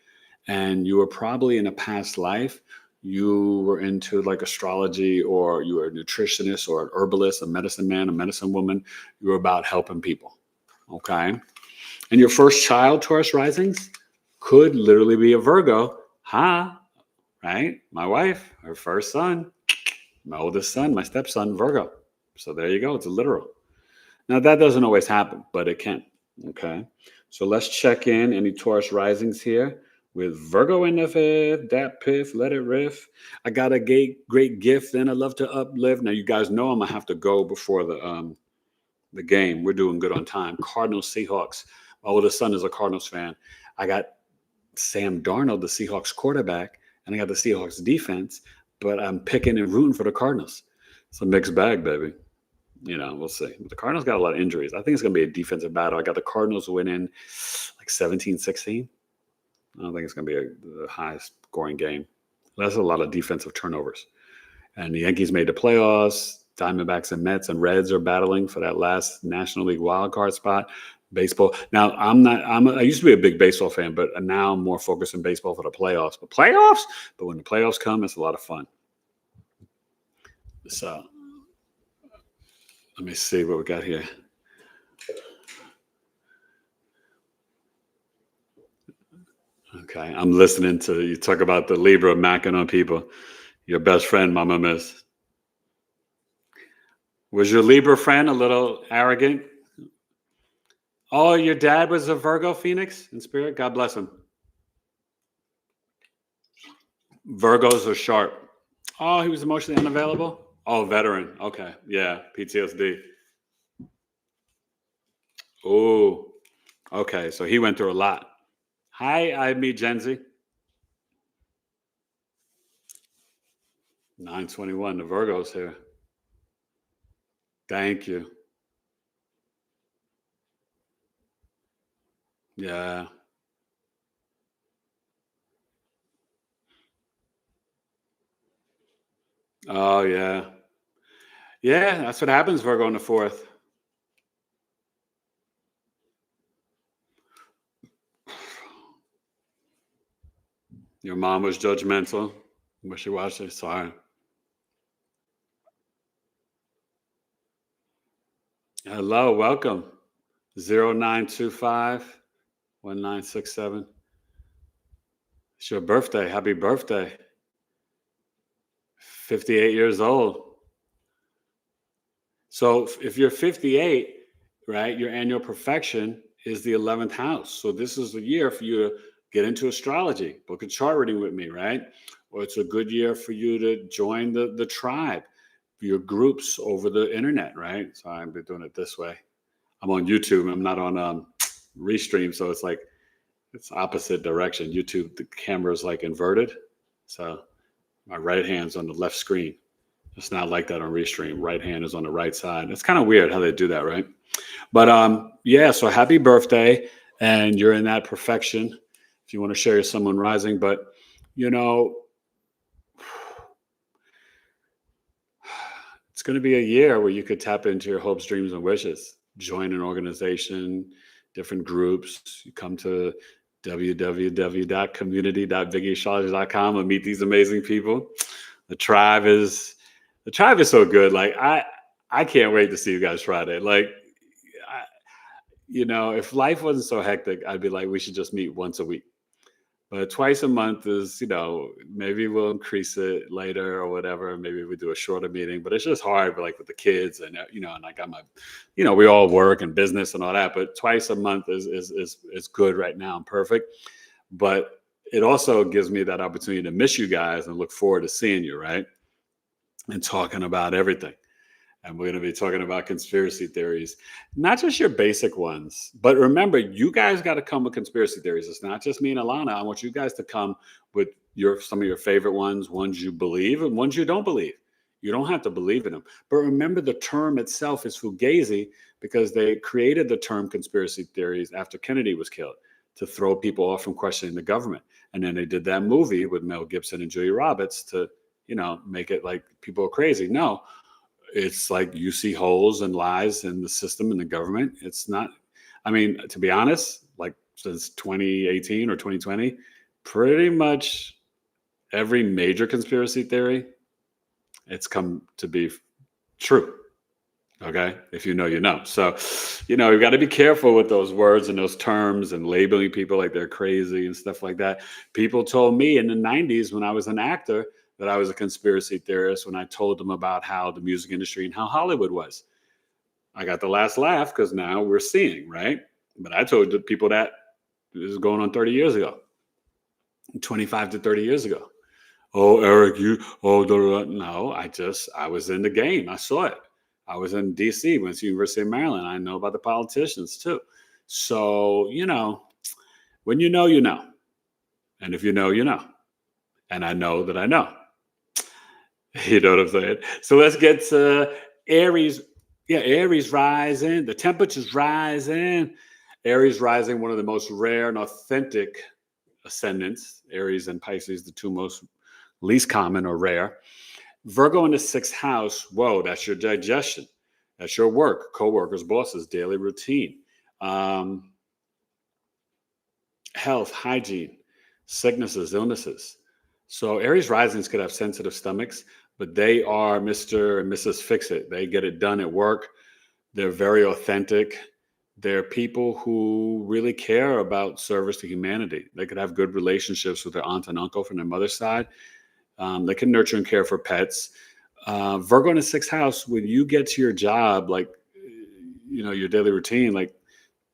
And you were probably in a past life, you were into like astrology, or you were a nutritionist or an herbalist, a medicine man, a medicine woman. You were about helping people. Okay. And your first child, Taurus risings, could literally be a Virgo. Right? My wife, her first son, my oldest son, my stepson, Virgo. So there you go. It's a literal. Now, that doesn't always happen, but it can. Okay. So let's check in any Taurus risings here with Virgo in the fifth, that piff, let it riff. I got a great gift and I love to uplift. Now you guys know I'm gonna have to go before the game. We're doing good on time. Cardinals, Seahawks. My oldest son is a Cardinals fan. I got Sam Darnold, the Seahawks quarterback, and I got the Seahawks defense, but I'm picking and rooting for the Cardinals. It's a mixed bag, baby. We'll see. But the Cardinals got a lot of injuries. I think it's going to be a defensive battle. I got the Cardinals winning like 17-16. I don't think it's going to be the highest scoring game. That's a lot of defensive turnovers. And the Yankees made the playoffs. Diamondbacks and Mets and Reds are battling for that last National League wildcard spot. Baseball. Now, I used to be a big baseball fan, but now I'm more focused on baseball for the playoffs. But when the playoffs come, it's a lot of fun. So let me see what we got here. Okay, I'm listening to you talk about the Libra macking on people. Your best friend, Mama Miss. Was your Libra friend a little arrogant? Oh, your dad was a Virgo Phoenix in spirit? God bless him. Virgos are sharp. Oh, he was emotionally unavailable? Oh, veteran. Okay. Yeah, PTSD. Oh, okay. So he went through a lot. Hi, I meet Gen Z. 921, the Virgos here. Thank you. Yeah. Oh, yeah. Yeah, that's what happens, Virgo in the fourth. Your mom was judgmental. Wish you watched it. Sorry. Hello, welcome. 0925 1967. It's your birthday. Happy birthday. 58 years old. So if you're 58, right, your annual perfection is the 11th house. So this is the year for you to get into astrology, book a chart reading with me, right? Or it's a good year for you to join the tribe, your groups over the internet, right? So I've been doing it this way. I'm on YouTube. I'm not on Restream. So it's like, it's opposite direction. YouTube, the camera's like inverted. So my right hand's on the left screen. It's not like that on Restream. Right hand is on the right side. It's kind of weird how they do that, right? But yeah, so happy birthday. And you're in that perfection if you want to share your Sun Moon Rising. But, it's going to be a year where you could tap into your hopes, dreams, and wishes. Join an organization, different groups. You come to www.community.BigEAstrology.com and meet these amazing people. The tribe is so good. Like I can't wait to see you guys Friday. Like, if life wasn't so hectic, I'd be like, we should just meet once a week. But twice a month is, maybe we'll increase it later or whatever. Maybe we do a shorter meeting, but it's just hard, but like with the kids and, and I got my, we all work and business and all that, but twice a month is good right now and perfect. But it also gives me that opportunity to miss you guys and look forward to seeing you, right? And talking about everything. And we're going to be talking about conspiracy theories, not just your basic ones. But remember, you guys got to come with conspiracy theories. It's not just me and Alana. I want you guys to come with some of your favorite ones you believe and ones you don't believe. You don't have to believe in them. But remember, the term itself is fugazi because they created the term conspiracy theories after Kennedy was killed to throw people off from questioning the government. And then they did that movie with Mel Gibson and Julia Roberts to, make it like people are crazy. No. It's like you see holes and lies in the system and the government. It's not, to be honest, like since 2018 or 2020, pretty much every major conspiracy theory, it's come to be true. Okay. If you know, you know. So, you've got to be careful with those words and those terms and labeling people like they're crazy and stuff like that. People told me in the 90s when I was an actor that I was a conspiracy theorist when I told them about how the music industry and how Hollywood was. I got the last laugh because now we're seeing, right? But I told the people that this is going on 30 years ago, 25 to 30 years ago. Oh, Eric, no, I was in the game. I saw it. I was in DC, went to University of Maryland. I know about the politicians too. So, when you know, you know. And if you know, you know. And I know that I know. You know what I'm saying? So let's get to Aries. Yeah, Aries rising. The temperature's rising. Aries rising, one of the most rare and authentic ascendants. Aries and Pisces, the two most least common or rare. Virgo in the 6th house. Whoa, that's your digestion. That's your work, co-workers, bosses, daily routine. Health, hygiene, sicknesses, illnesses. So Aries risings could have sensitive stomachs, but they are Mr. and Mrs. Fix-It. They get it done at work. They're very authentic. They're people who really care about service to humanity. They could have good relationships with their aunt and uncle from their mother's side. They can nurture and care for pets. Virgo in the 6th house, when you get to your job, like, your daily routine, like,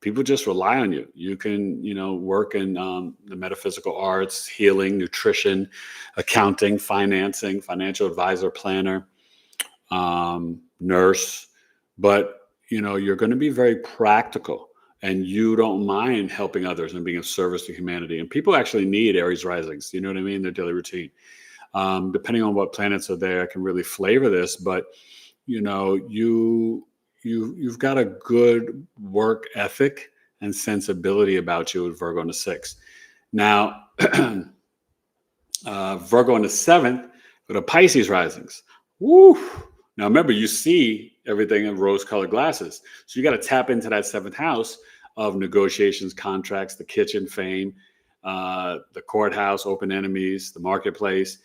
people just rely on you. You can, work in the metaphysical arts, healing, nutrition, accounting, financing, financial advisor, planner, nurse. But, you're going to be very practical, and you don't mind helping others and being of service to humanity. And people actually need Aries risings. You know what I mean? Their daily routine. Depending on what planets are there, I can really flavor this. But, you've got a good work ethic and sensibility about you with Virgo in the 6th. Now, Virgo in the 7th with a Pisces risings. Woo! Now, remember, you see everything in rose-colored glasses. So you got to tap into that 7th house of negotiations, contracts, the kitchen, fame, the courthouse, open enemies, the marketplace,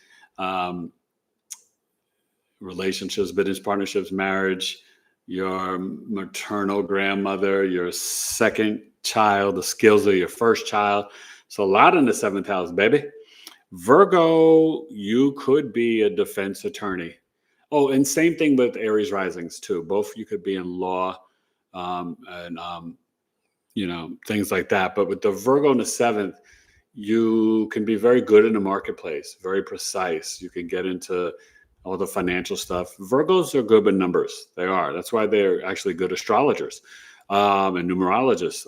relationships, business partnerships, marriage, your maternal grandmother, your second child, the skills of your first child. So a lot in the 7th house, baby. Virgo, you could be a defense attorney. Oh, and same thing with Aries risings too. Both you could be in law and things like that. But with the Virgo in the 7th, you can be very good in the marketplace, very precise. You can get into all the financial stuff. Virgos are good with numbers. They are. That's why they're actually good astrologers and numerologists.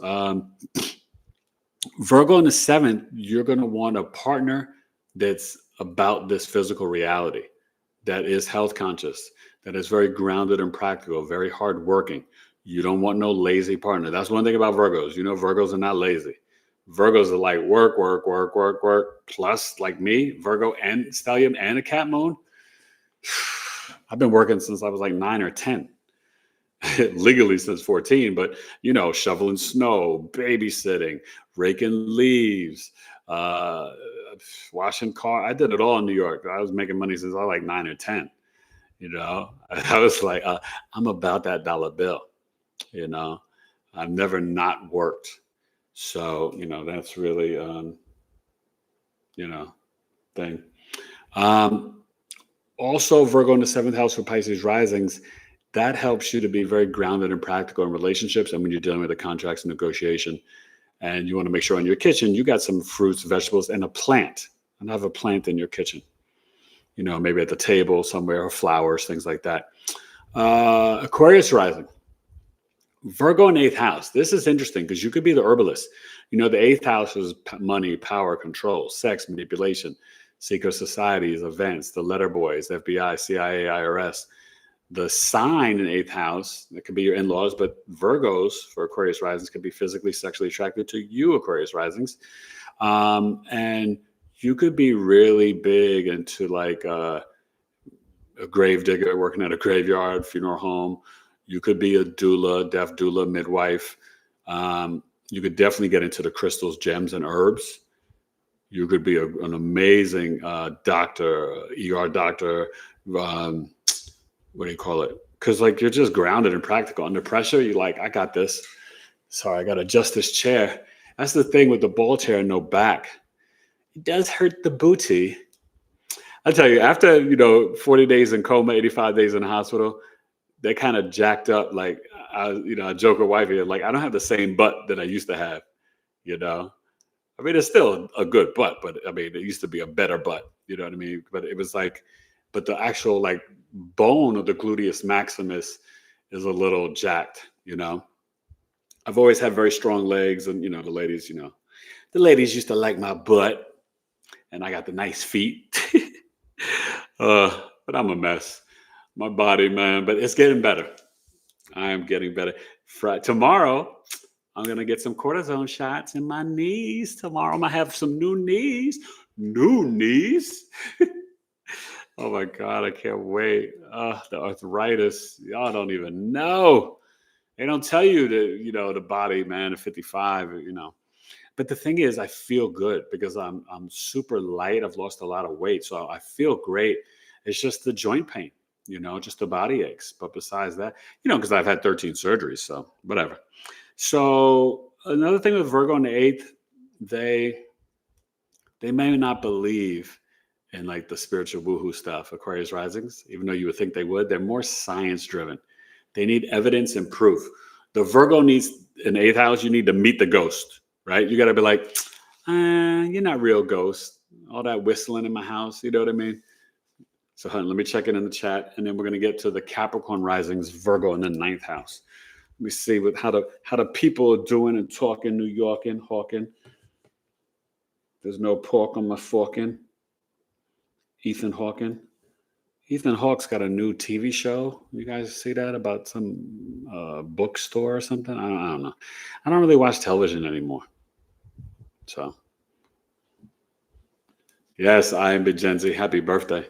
Virgo in the 7th, you're going to want a partner that's about this physical reality, that is health conscious, that is very grounded and practical, very hardworking. You don't want no lazy partner. That's one thing about Virgos. Virgos are not lazy. Virgos are like work, work, work, work, work. Plus, like me, Virgo and Stellium and a Cat Moon. I've been working since I was like 9 or 10, legally since 14, but shoveling snow, babysitting, raking leaves, washing car. I did it all in New York. I was making money since I was like 9 or 10. I was like, I'm about that dollar bill. I've never not worked. So, that's really, thing. Also, Virgo in the 7th house for Pisces risings, that helps you to be very grounded and practical in relationships. And when you're dealing with the contracts and negotiation, and you want to make sure in your kitchen, you got some fruits, vegetables, and a plant. And have a plant in your kitchen, maybe at the table somewhere, or flowers, things like that. Aquarius rising. Virgo in 8th house. This is interesting because you could be the herbalist. The 8th house is money, power, control, sex, manipulation, secret societies, events, the letter boys, FBI, CIA, IRS. The sign in 8th house, that could be your in-laws, but Virgos for Aquarius risings could be physically, sexually attracted to you, Aquarius risings. And you could be really big into like a grave digger working at a graveyard, funeral home. You could be a doula, death doula, midwife. You could definitely get into the crystals, gems, and herbs. You could be an amazing doctor, ER doctor. What do you call it? Because you're just grounded and practical. Under pressure, you're like, I got this. Sorry, I got to adjust this chair. That's the thing with the ball chair and no back. It does hurt the booty. I tell you, after 40 days in coma, 85 days in the hospital, they kind of jacked up. Like I joke with wifey, like, I don't have the same butt that I used to have, you know. I mean, it's still a good butt, but I mean, it used to be a better butt, you know what I mean? But it was like, but the actual like bone of the gluteus maximus is a little jacked, you know. I've always had very strong legs, and the ladies used to like my butt, and I got the nice feet. But I'm a mess. My body, man, but it's getting better. I am getting better. Tomorrow, I'm gonna get some cortisone shots in my knees. Tomorrow, I'm gonna have some new knees. New knees. Oh my God, I can't wait. The arthritis, y'all don't even know. They don't tell you the body, man, at 55, But the thing is, I feel good because I'm super light. I've lost a lot of weight, so I feel great. It's just the joint pain, just the body aches. But besides that, because I've had 13 surgeries, so whatever. So another thing with Virgo on the 8th, they may not believe in like the spiritual woohoo stuff, Aquarius risings, even though you would think they would. They're more science driven. They need evidence and proof. The Virgo needs an 8th house. You need to meet the ghost, right? You got to be like, you're not real ghost. All that whistling in my house, you know what I mean? So, honey, let me check it in the chat, and then we're going to get to the Capricorn risings, Virgo in the 9th house. Let me see how the people are doing and talking, New York and Hawking. There's no pork on my forking. Ethan Hawking. Ethan Hawke's got a new TV show. You guys see that about some bookstore or something? I don't know. I don't really watch television anymore. So, yes, I am Big Gen Z. Happy birthday.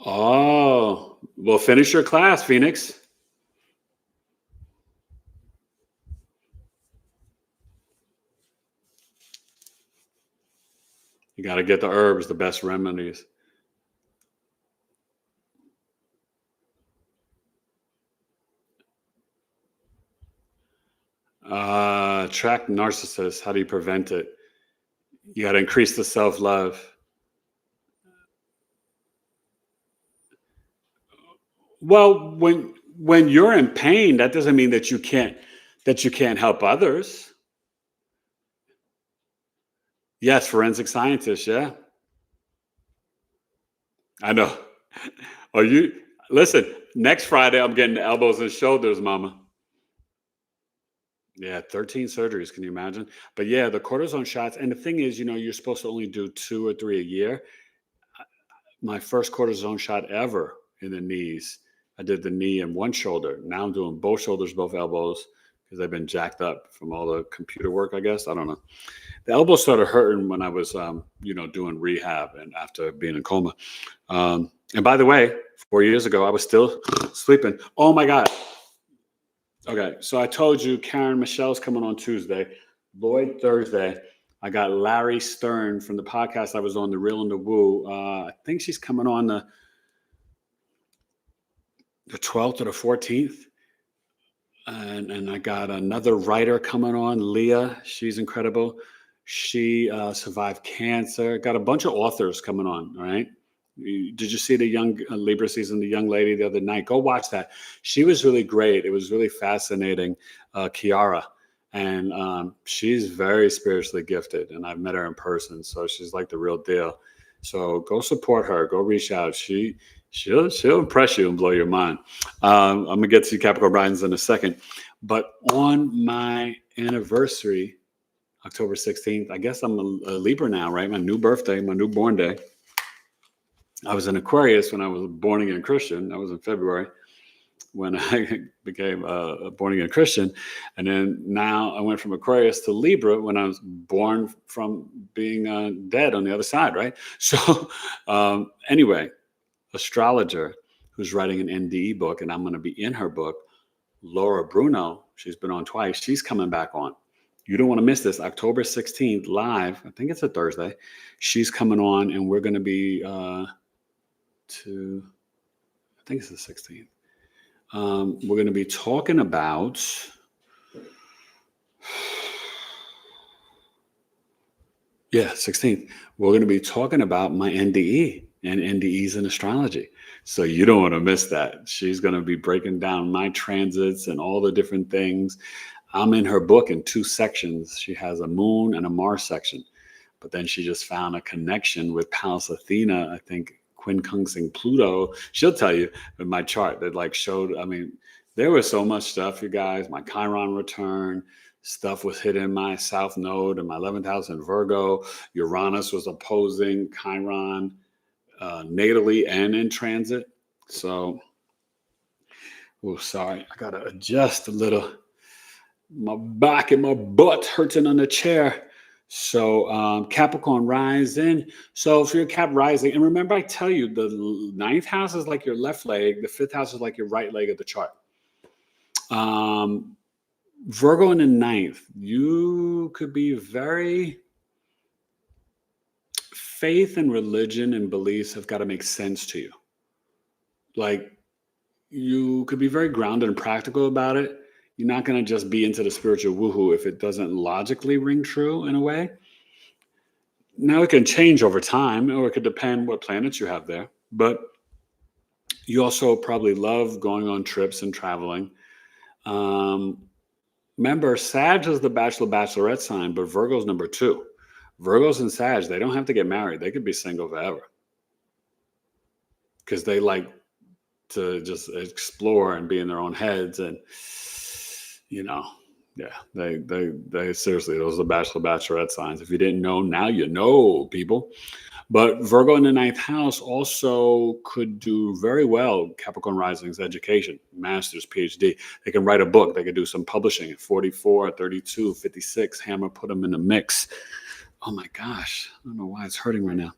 Oh, well, finish your class, Phoenix. You got to get the herbs, the best remedies. Track narcissists. How do you prevent it? You got to increase the self-love. Well, when you're in pain, that doesn't mean that you can't help others. Yes, forensic scientists, yeah. I know. Listen, next Friday I'm getting the elbows and shoulders, mama. Yeah, 13 surgeries, can you imagine? But yeah, the cortisone shots, and the thing is, you're supposed to only do 2 or 3 a year. My first cortisone shot ever in the knees. I did the knee and one shoulder. Now I'm doing both shoulders, both elbows, because they've been jacked up from all the computer work, I guess. I don't know. The elbow started hurting when I was, doing rehab and after being in coma. And by the way, 4 years ago, I was still sleeping. Oh my God. Okay. So I told you Karen Michelle's coming on Tuesday, Lloyd Thursday. I got Larry Stern from the podcast I was on, The Real and the Woo. I think she's coming on the 12th or the 14th. And I got another writer coming on, Leah. She's incredible. She survived cancer. Got a bunch of authors coming on, all right? Did you see the young Libra season, the young lady the other night? Go watch that. She was really great. It was really fascinating, Kiara. And she's very spiritually gifted, and I've met her in person, so she's like the real deal. So go support her. Go reach out. She'll impress you and blow your mind. I'm gonna get to Capricorn risings in a second, but on my anniversary, October 16th, I guess I'm a Libra now, right? My new birthday, my newborn day. I was an Aquarius when I was born again Christian. That was in February when I became a born again Christian. And then now I went from Aquarius to Libra when I was born from being dead on the other side, right? So anyway, astrologer who's writing an NDE book, and I'm going to be in her book, Laura Bruno. She's been on twice. She's coming back on. You don't want to miss this. October 16th, live. I think it's a Thursday. She's coming on, and we're going to be I think it's the 16th. We're going to be talking about Yeah, 16th. We're going to be talking about my NDE and NDEs in astrology. So you don't want to miss that. She's going to be breaking down my transits and all the different things. I'm in her book in 2 sections. She has a moon and a Mars section, but then she just found a connection with Pallas Athena, I think quincunxing Pluto. She'll tell you in my chart that like showed, I mean, there was so much stuff, you guys. My Chiron return, stuff was hitting my South Node and my 11th house in Virgo. Uranus was opposing Chiron natally and in transit. So, oh, sorry, I gotta adjust a little. My back and my butt hurting on the chair. So Capricorn rising. So for your Cap rising, and remember I tell you the 9th house is like your left leg, the 5th house is like your right leg of the chart. Virgo in the 9th, you could be very, faith and religion and beliefs have got to make sense to you. Like you could be very grounded and practical about it. You're not going to just be into the spiritual woohoo if it doesn't logically ring true in a way. Now it can change over time, or it could depend what planets you have there. But you also probably love going on trips and traveling. Remember, Sag is the bachelorette sign, but Virgo's number 2. Virgos and Sag, they don't have to get married. They could be single forever because they like to just explore and be in their own heads. And, you know, yeah, they seriously, those are the bachelorette signs. If you didn't know, now you know, people. But Virgo in the 9th house also could do very well. Capricorn rising's education, master's, PhD. They can write a book. They could do some publishing at 44, 32, 56. Hammer, put them in the mix. Oh my gosh. I don't know why it's hurting right now.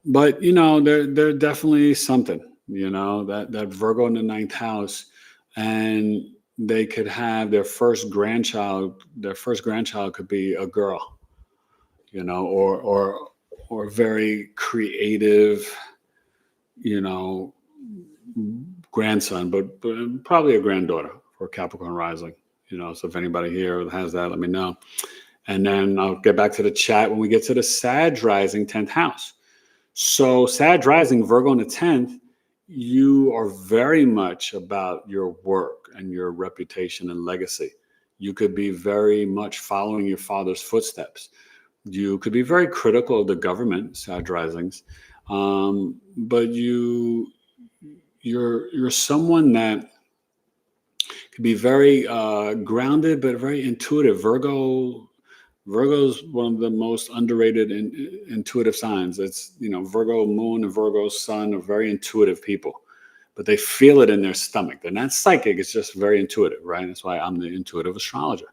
But, you know, they're definitely something, you know, that Virgo in the 9th house. And they could have their first grandchild. Their first grandchild could be a girl. You know, or very creative, you know, grandson, but probably a granddaughter for Capricorn rising. You know, so if anybody here has that, let me know. And then I'll get back to the chat when we get to the Sag rising 10th house. So Sag rising, Virgo in the 10th, you are very much about your work and your reputation and legacy. You could be very much following your father's footsteps. You could be very critical of the government, Sag risings, but you're someone that could be very grounded, but very intuitive. Virgo's one of the most underrated intuitive signs. It's, you know, Virgo moon and Virgo sun are very intuitive people, but they feel it in their stomach. They're not psychic. It's just very intuitive, right? That's why I'm the intuitive astrologer.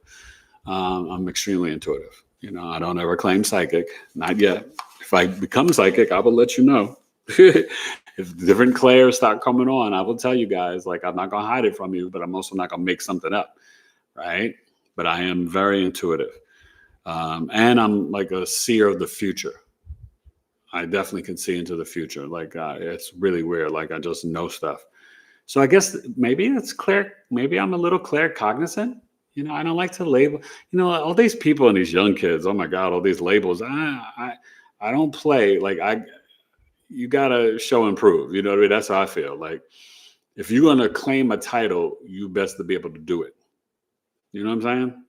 I'm extremely intuitive. You know, I don't ever claim psychic, not yet. If I become psychic, I will let you know. If different clairs start coming on, I will tell you guys, like, I'm not going to hide it from you, but I'm also not going to make something up, right? But I am very intuitive. And I'm like a seer of the future. I definitely can see into the future. Like, it's really weird. Like, I just know stuff. So I guess maybe it's clear. Maybe I'm a little claircognizant. You know, I don't like to label, you know, all these people and these young kids. Oh my God, all these labels. I don't play. Like, you gotta show and prove. You know what I mean? That's how I feel. Like, if you're gonna claim a title, you best to be able to do it. You know what I'm saying?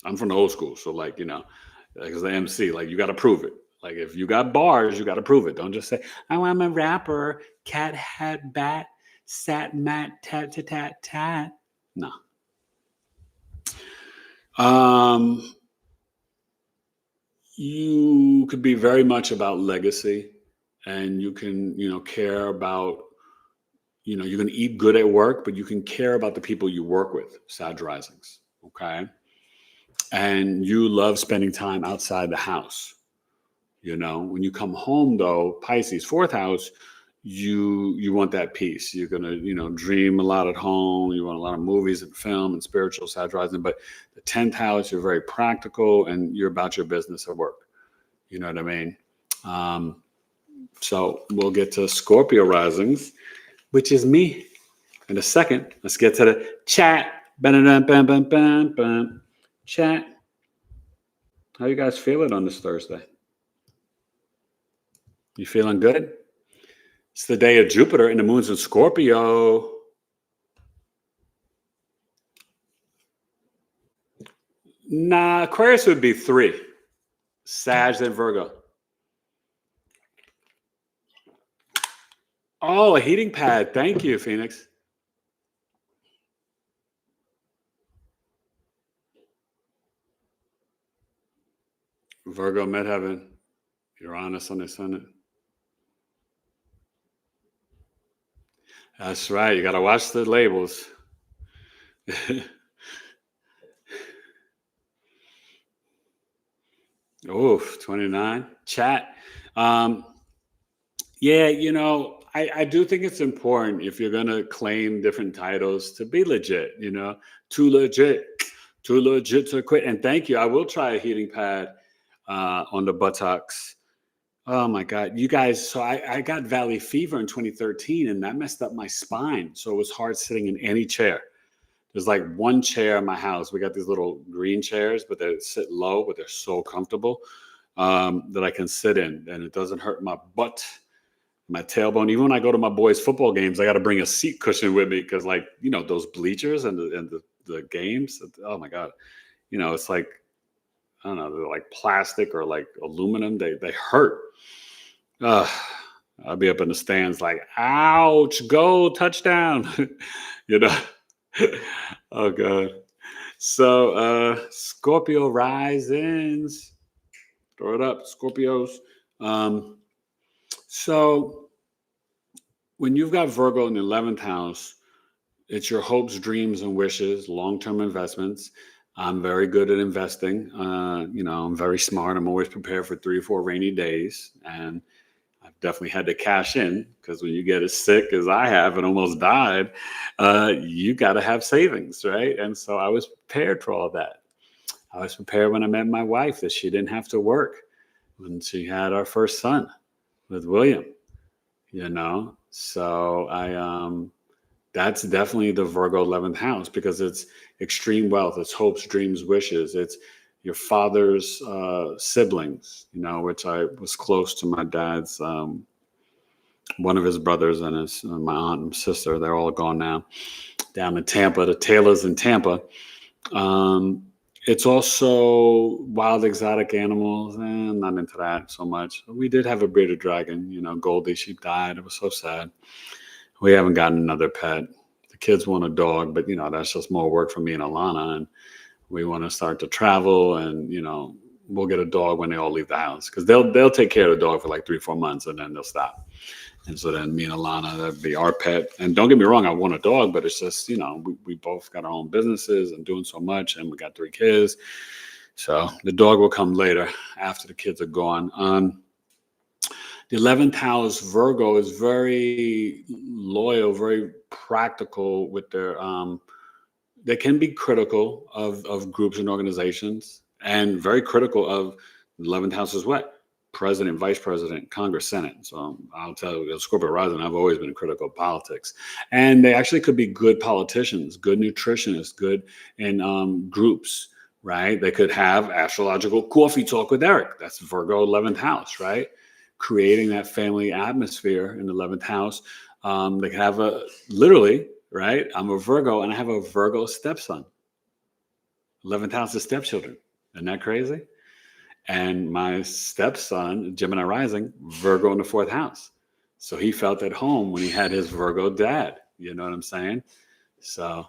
I'm from the old school, so like, you know, like as the MC, like you gotta prove it. Like if you got bars, you gotta prove it. Don't just say, "Oh, I'm a rapper, cat, hat, bat, sat, mat, tat, tat, tat, tat." No. You could be very much about legacy, and you can, you know, care about, you know, you can eat good at work, but you can care about the people you work with, Sag risings, okay? And you love spending time outside the house. You know, when you come home though, Pisces, 4th house, you want that peace. You're gonna, you know, dream a lot at home. You want a lot of movies and film and spiritual Sag rising. But the 10th house, you're very practical and you're about your business at work. You know what I mean? So we'll get to Scorpio risings, which is me, in a second. Let's get to the chat. Chat. How you guys feeling on this Thursday? You feeling good? It's the day of Jupiter and the moon's in Scorpio. Nah, Aquarius would be 3. Sag, then Virgo. Oh, a heating pad. Thank you, Phoenix. Virgo midheaven. Uranus on the Senate. That's right. You got to watch the labels. Oof, 29. Chat. Yeah, I do think it's important if you're going to claim different titles to be legit, too legit to quit. And thank you. I will try a heating pad on the buttocks. Oh my God, you guys. So I got valley fever in 2013 and that messed up my spine. So it was hard sitting in any chair. There's like one chair in my house. We got these little green chairs, but they sit low, but they're so comfortable that I can sit in and it doesn't hurt my butt, my tailbone. Even when I go to my boys' football games, I got to bring a seat cushion with me because those bleachers and the games. Oh my God. It's like, I don't know, they're like plastic or like aluminum. They hurt. I'll be up in the stands like, ouch, go, touchdown. Oh God. So Scorpio risings. Throw it up, Scorpios. So when you've got Virgo in the 11th house, it's your hopes, dreams, and wishes, long-term investments. I'm very good at investing. I'm very smart. I'm always prepared for 3 or 4 rainy days. And I've definitely had to cash in because when you get as sick as I have and almost died, you got to have savings, right? And so I was prepared for all of that. I was prepared when I met my wife that she didn't have to work when she had our first son with William, So that's definitely the Virgo 11th house because it's extreme wealth. It's hopes, dreams, wishes. It's your father's siblings, which I was close to my dad's, one of his brothers and my aunt and sister. They're all gone now down in Tampa, the Taylors in Tampa. It's also wild exotic animals, and not into that so much. We did have a bearded dragon, Goldie. She died. It was so sad. We haven't gotten another pet. The kids want a dog, but that's just more work for me and Alana. And we want to start to travel, and we'll get a dog when they all leave the house because they'll take care of the dog for like 3 or 4 months, and then they'll stop. And so then me and Alana, that'd be our pet. And don't get me wrong, I want a dog, but it's just we both got our own businesses and doing so much, and we got 3 kids. So the dog will come later after the kids are gone. The 11th house, Virgo, is very loyal, very practical with their, they can be critical of groups and organizations and very critical of the 11th house is what? President, vice president, Congress, Senate. So I'll tell you, Scorpio rising, I've always been critical of politics. And they actually could be good politicians, good nutritionists, good in groups, right? They could have astrological coffee talk with Eric. That's Virgo 11th house, right? Creating that family atmosphere in the 11th house. They can have literally, right? I'm a Virgo and I have a Virgo stepson. 11th house is stepchildren. Isn't that crazy? And my stepson, Gemini rising, Virgo in the 4th house. So he felt at home when he had his Virgo dad. You know what I'm saying? So,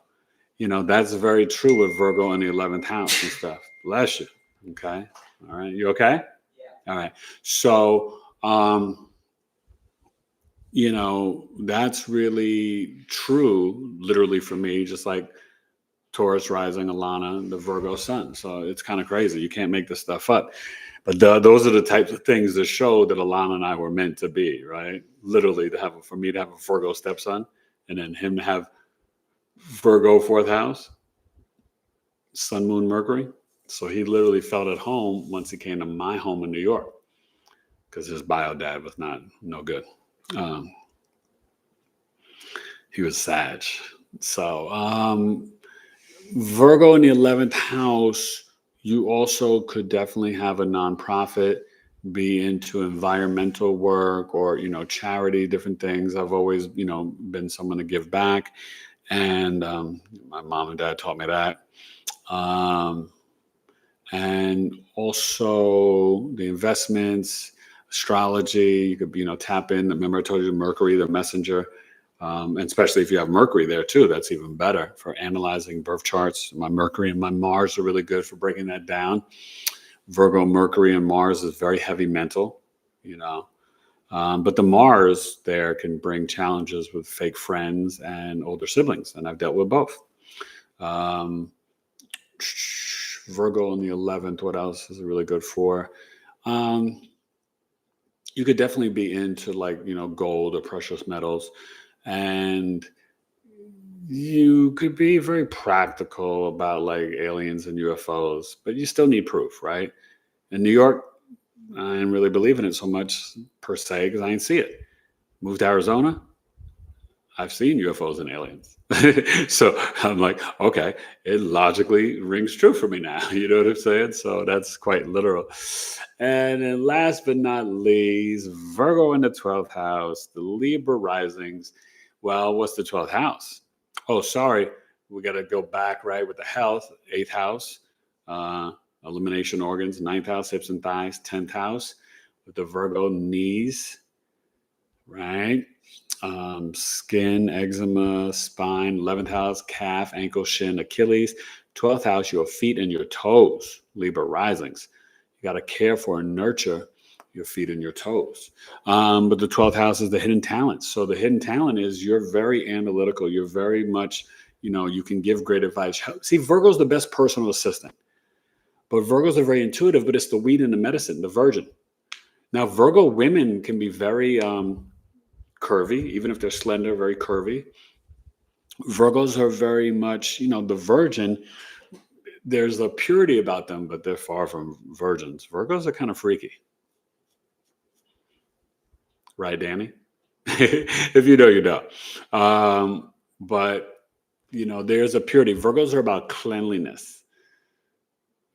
that's very true with Virgo in the 11th house and stuff. Bless you. Okay. All right. You okay? Yeah. All right. So, that's really true, literally for me, just like Taurus rising, Alana, the Virgo sun. So it's kind of crazy. You can't make this stuff up. But those are the types of things that show that Alana and I were meant to be, right? Literally, for me to have a Virgo stepson and then him to have Virgo 4th house, Sun, Moon, Mercury. So he literally felt at home once he came to my home in New York because his bio dad was no good. He was Sag. So Virgo in the 11th house, You also could definitely have a nonprofit, be into environmental work or, charity, different things. I've always, been someone to give back. And my mom and dad taught me that. Um, and also the investments, astrology. You could, tap in. Remember, I told you Mercury, the messenger, and especially if you have Mercury there too, that's even better for analyzing birth charts. My Mercury and my Mars are really good for breaking that down. Virgo, Mercury, and Mars is very heavy mental, but the Mars there can bring challenges with fake friends and older siblings, and I've dealt with both. Um, Virgo on the 11th. What else is it really good for? Um, you could definitely be into gold or precious metals, and you could be very practical about aliens and UFOs, but you still need proof, right? In New York, I didn't really believe in it so much per se because I didn't see it. Moved to Arizona, I've seen UFOs and aliens. So I'm like, okay, it logically rings true for me now. You know what I'm saying? So that's quite literal. And then last but not least, Virgo in the 12th house, the Libra risings. Well, what's the 12th house? Oh, sorry. We got to go back, right, with the health, 8th house, elimination organs, 9th house, hips and thighs, 10th house with the Virgo knees, right? Skin, eczema, spine, 11th house, calf, ankle, shin, Achilles, 12th house, your feet and your toes, Libra risings. You got to care for and nurture your feet and your toes. But the 12th house is the hidden talents. So the hidden talent is you're very analytical. You're very much, you can give great advice. See, Virgo's the best personal assistant. But Virgos are very intuitive, but it's the weed and the medicine, the virgin. Now, Virgo women can be very curvy, even if they're slender, very curvy. Virgos are very much, the virgin. There's a purity about them, but they're far from virgins. Virgos are kind of freaky. Right, Danny? If you know, you know. But, there's a purity. Virgos are about cleanliness.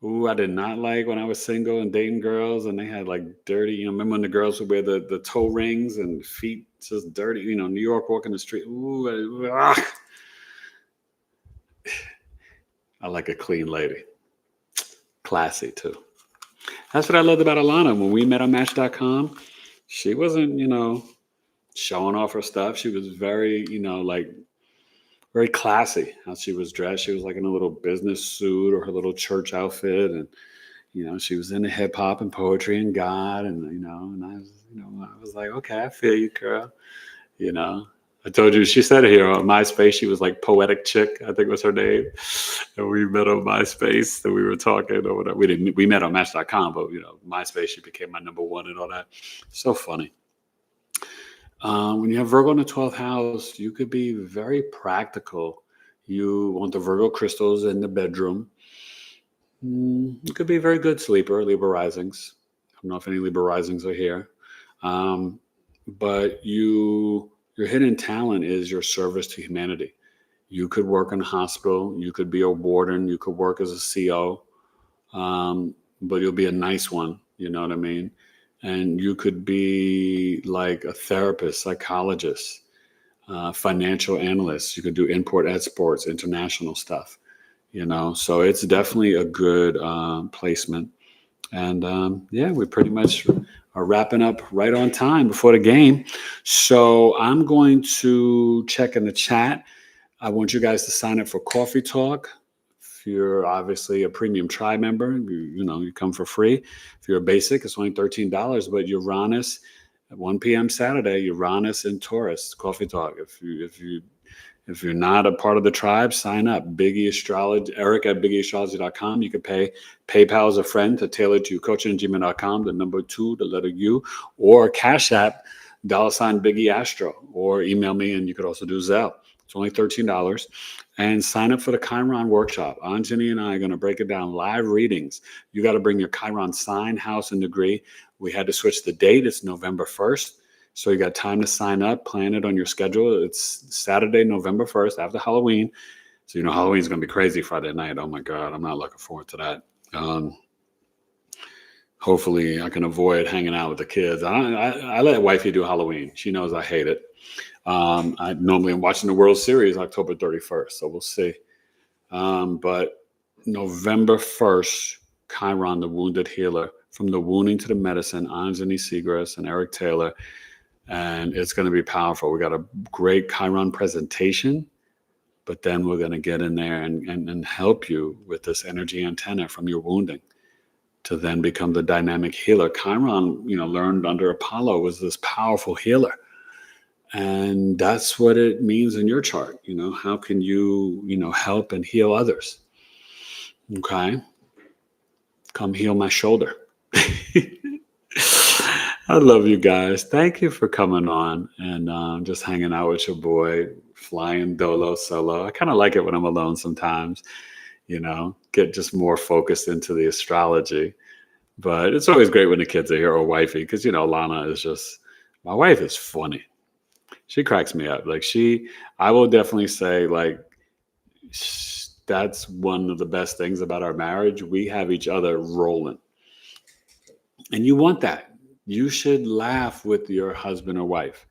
Ooh, I did not like when I was single and dating girls and they had dirty, remember when the girls would wear the toe rings and feet just dirty, New York walking the street. Ooh, I like a clean lady. Classy too. That's what I loved about Alana. When we met on Match.com, she wasn't, showing off her stuff. She was very, very classy how she was dressed. She was in a little business suit or her little church outfit. And, she was into hip hop and poetry and God. And, and I was like, okay, I feel you, girl. I told you, she said it here on MySpace. She was Poetic Chick, I think was her name. And we met on MySpace and we were talking or whatever. We met on Match.com, but, MySpace, she became my number one and all that. So funny. When you have Virgo in the 12th house, you could be very practical. You want the Virgo crystals in the bedroom. You could be a very good sleeper, Libra risings. I don't know if any Libra risings are here. But your hidden talent is your service to humanity. You could work in a hospital. You could be a warden. You could work as a CO. But you'll be a nice one. You know what I mean? And you could be like a therapist, psychologist, financial analyst. You could do import, exports, international stuff, So it's definitely a good placement. And we pretty much are wrapping up right on time before the game. So I'm going to check in the chat. I want you guys to sign up for Coffee Talk. If you're obviously a premium Tri member, you come for free. If you're a basic, it's only $13. But Uranus at 1 p.m. Saturday, Uranus and Taurus, Coffee Talk. If you're not a part of the tribe, sign up. BigEAstrology, Eric at BigEAstrology.com. You can pay PayPal as a friend to tailor to coaching@gmail.com, the number 2, the letter U, or Cash App, $BigEAstro, or email me, and you could also do Zelle. It's only $13. And sign up for the Chiron workshop. Anjani and I are going to break it down. Live readings. You got to bring your Chiron sign, house, and degree. We had to switch the date. It's November 1st. So you got time to sign up. Plan it on your schedule. It's Saturday, November 1st, after Halloween. So, Halloween's going to be crazy Friday night. Oh, my God. I'm not looking forward to that. Hopefully I can avoid hanging out with the kids. I let wifey do Halloween. She knows I hate it. I normally am watching the World Series October 31st, so we'll see. But November 1st, Chiron, the wounded healer, from the wounding to the medicine, Anjani Segrist and Eric Taylor. And it's going to be powerful. We got a great Chiron presentation, but then we're going to get in there and help you with this energy antenna from your wounding to then become the dynamic healer. Chiron, learned under Apollo, was this powerful healer. And that's what it means in your chart. How can you, help and heal others? Okay. Come heal my shoulder. I love you guys. Thank you for coming on and just hanging out with your boy, flying dolo solo. I kind of like it when I'm alone sometimes, get just more focused into the astrology. But it's always great when the kids are here or wifey because, Lana is just, my wife is funny. She cracks me up. I will definitely say, that's one of the best things about our marriage. We have each other rolling. And you want that. You should laugh with your husband or wife.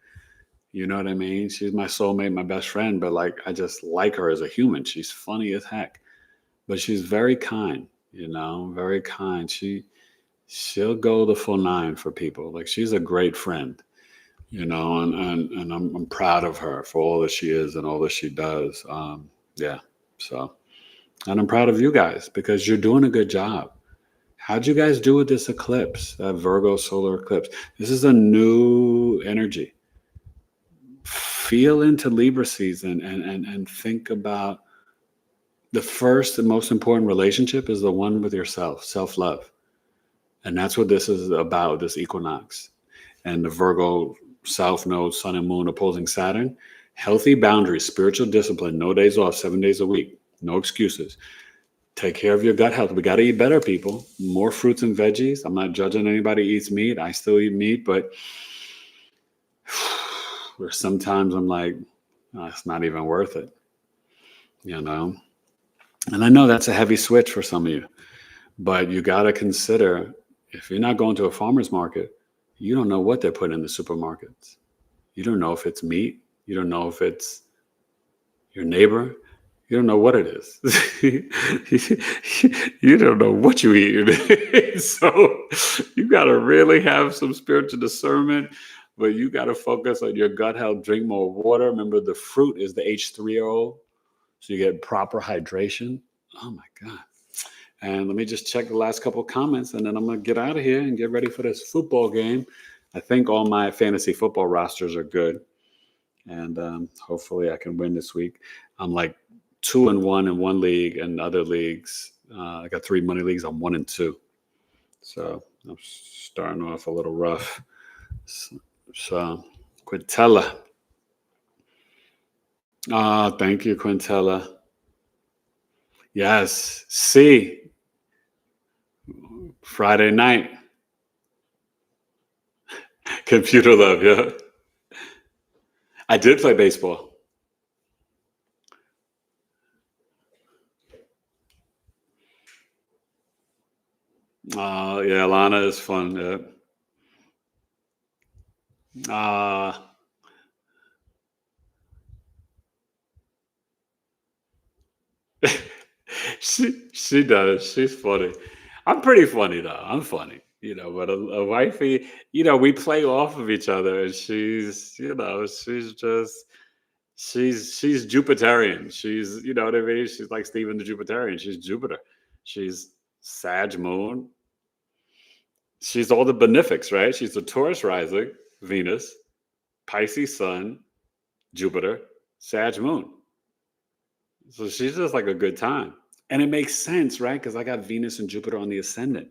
You know what I mean? She's my soulmate, my best friend, but I just like her as a human. She's funny as heck. But she's very kind, very kind. She'll go the full nine for people. She's a great friend. And I'm proud of her for all that she is and all that she does. So, and I'm proud of you guys because you're doing a good job. How'd you guys do with this eclipse, that Virgo solar eclipse? This is a new energy. Feel into Libra season and think about the first and most important relationship is the one with yourself, self-love. And that's what this is about, this equinox. And the Virgo South Node, Sun and Moon opposing Saturn. Healthy boundaries, spiritual discipline, no days off, 7 days a week, no excuses. Take care of your gut health. We got to eat better, people. More fruits and veggies. I'm not judging anybody who eats meat. I still eat meat, but sometimes I'm like, oh, it's not even worth it, And I know that's a heavy switch for some of you, but you got to consider if you're not going to a farmer's market, you don't know what they're putting in the supermarkets. You don't know if it's meat. You don't know if it's your neighbor. You don't know what it is. You don't know what you eat. So you got to really have some spiritual discernment, but you got to focus on your gut health. Drink more water. Remember, the fruit is the H3O, so you get proper hydration. Oh, my God. And let me just check the last couple of comments, and then I'm going to get out of here and get ready for this football game. I think all my fantasy football rosters are good, and hopefully I can win this week. I'm 2-1 in one league, and other leagues, I got 3 money leagues. I'm 1-2. So I'm starting off a little rough. So Quintella. Thank you, Quintella. Yes. C. Friday night. Computer love, yeah. I did play baseball. Yeah, Lana is fun. Yeah. She does. She's funny. I'm pretty funny though. I'm funny, but a wifey, we play off of each other, and she's Jupiterian. She's, you know what I mean? She's like Stephen the Jupiterian. She's Jupiter. She's Sag Moon. She's all the benefics, right? She's the Taurus rising, Venus, Pisces Sun, Jupiter, Sag Moon. So she's just like a good time. And it makes sense, right? Because I got Venus and Jupiter on the ascendant,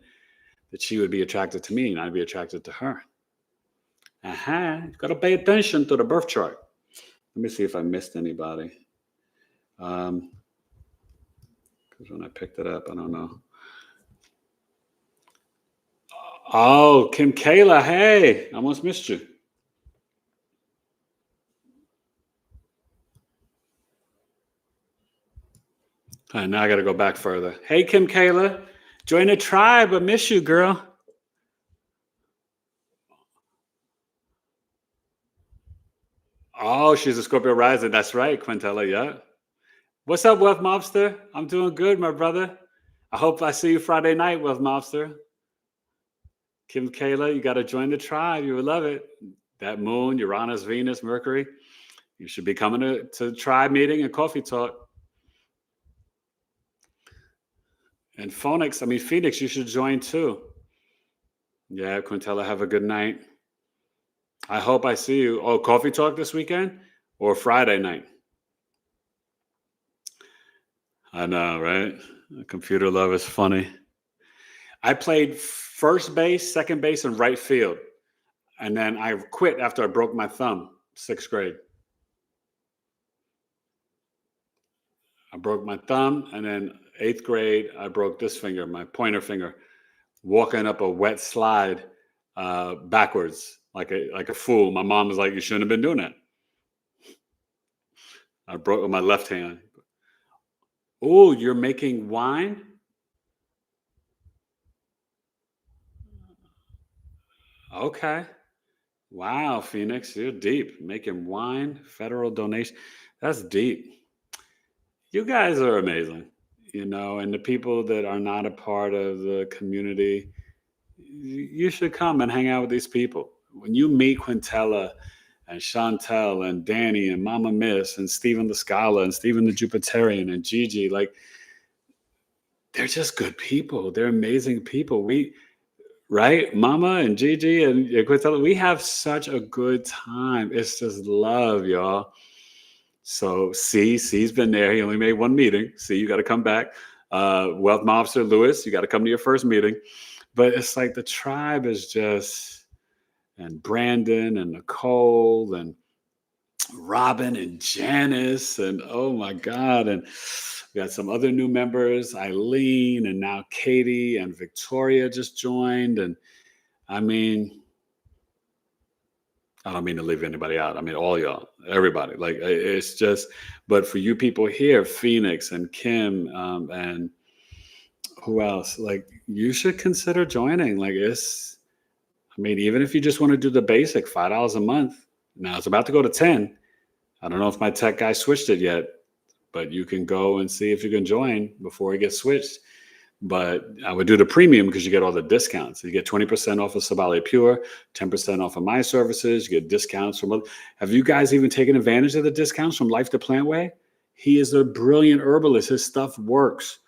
that she would be attracted to me and I'd be attracted to her. Got to pay attention to the birth chart. Let me see if I missed anybody. Because when I picked it up, I don't know. Oh, Kim Kayla, hey, I almost missed you. All right, now I got to go back further. Hey, Kim Kayla, Join the tribe. I miss you, girl. Oh, she's a Scorpio rising. That's right, Quintella. Yeah. What's up, Wealth Mobster? I'm doing good, my brother. I hope I see you Friday night, Wealth Mobster. Kim Kayla, you got to join the tribe. You would love it. That moon, Uranus, Venus, Mercury. You should be coming to tribe meeting and coffee talk. And Phoenix, you should join too. Yeah, Quintella, have a good night. I hope I see you. Oh, coffee talk this weekend or Friday night? I know, right? Computer love is funny. I played first base, second base, and right field. And then I quit after I broke my thumb, 6th grade. I broke my thumb, and then 8th grade, I broke this finger, my pointer finger, walking up a wet slide backwards like a fool. My mom was like, "You shouldn't have been doing that." I broke with my left hand. Oh, you're making wine? Okay. Wow, Phoenix, you're deep. Making wine, federal donation. That's deep. You guys are amazing, and the people that are not a part of the community, you should come and hang out with these people. When you meet Quintella and Chantel and Danny and Mama Miss and Stephen the Scholar and Stephen the Jupiterian and Gigi, like, they're just good people. They're amazing people. Right? Mama and Gigi and Quintella, we have such a good time. It's just love, y'all. So C's been there. He only made one meeting. C, you got to come back. Wealth Mobster Lewis, you got to come to your first meeting. But it's like the tribe is just, and Brandon and Nicole and Robin and Janice and oh my God. And we got some other new members, Eileen and now Katie and Victoria just joined. And I don't mean to leave anybody out. I mean, all y'all, everybody. Like, it's just, but for you people here, Phoenix and Kim and who else? Like, you should consider joining. Like, even if you just want to do the basic, $5 a month. Now it's about to go to 10. I don't know if my tech guy switched it yet, but you can go and see if you can join before it gets switched. But I would do the premium because you get all the discounts. You get 20% off of Sabale Pure, 10% off of my services. You get discounts from. Have you guys even taken advantage of the discounts from Life to Plant Way? He is a brilliant herbalist. His stuff works.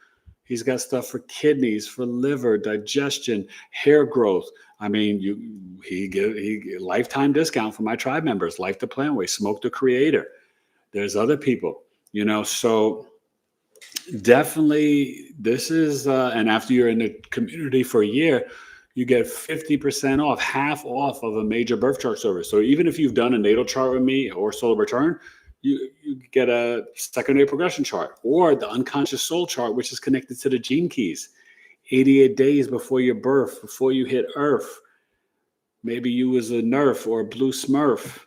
He's got stuff for kidneys, for liver, digestion, hair growth. He lifetime discount for my tribe members. Life to Plant Way, Smoke the Creator. There's other people, so. Definitely, this is, and after you're in the community for a year, you get 50% off, half off of a major birth chart service. So even if you've done a natal chart with me or solar return, you get a secondary progression chart or the unconscious soul chart, which is connected to the gene keys. 88 days before your birth, before you hit Earth. Maybe you was a Nerf or a blue Smurf.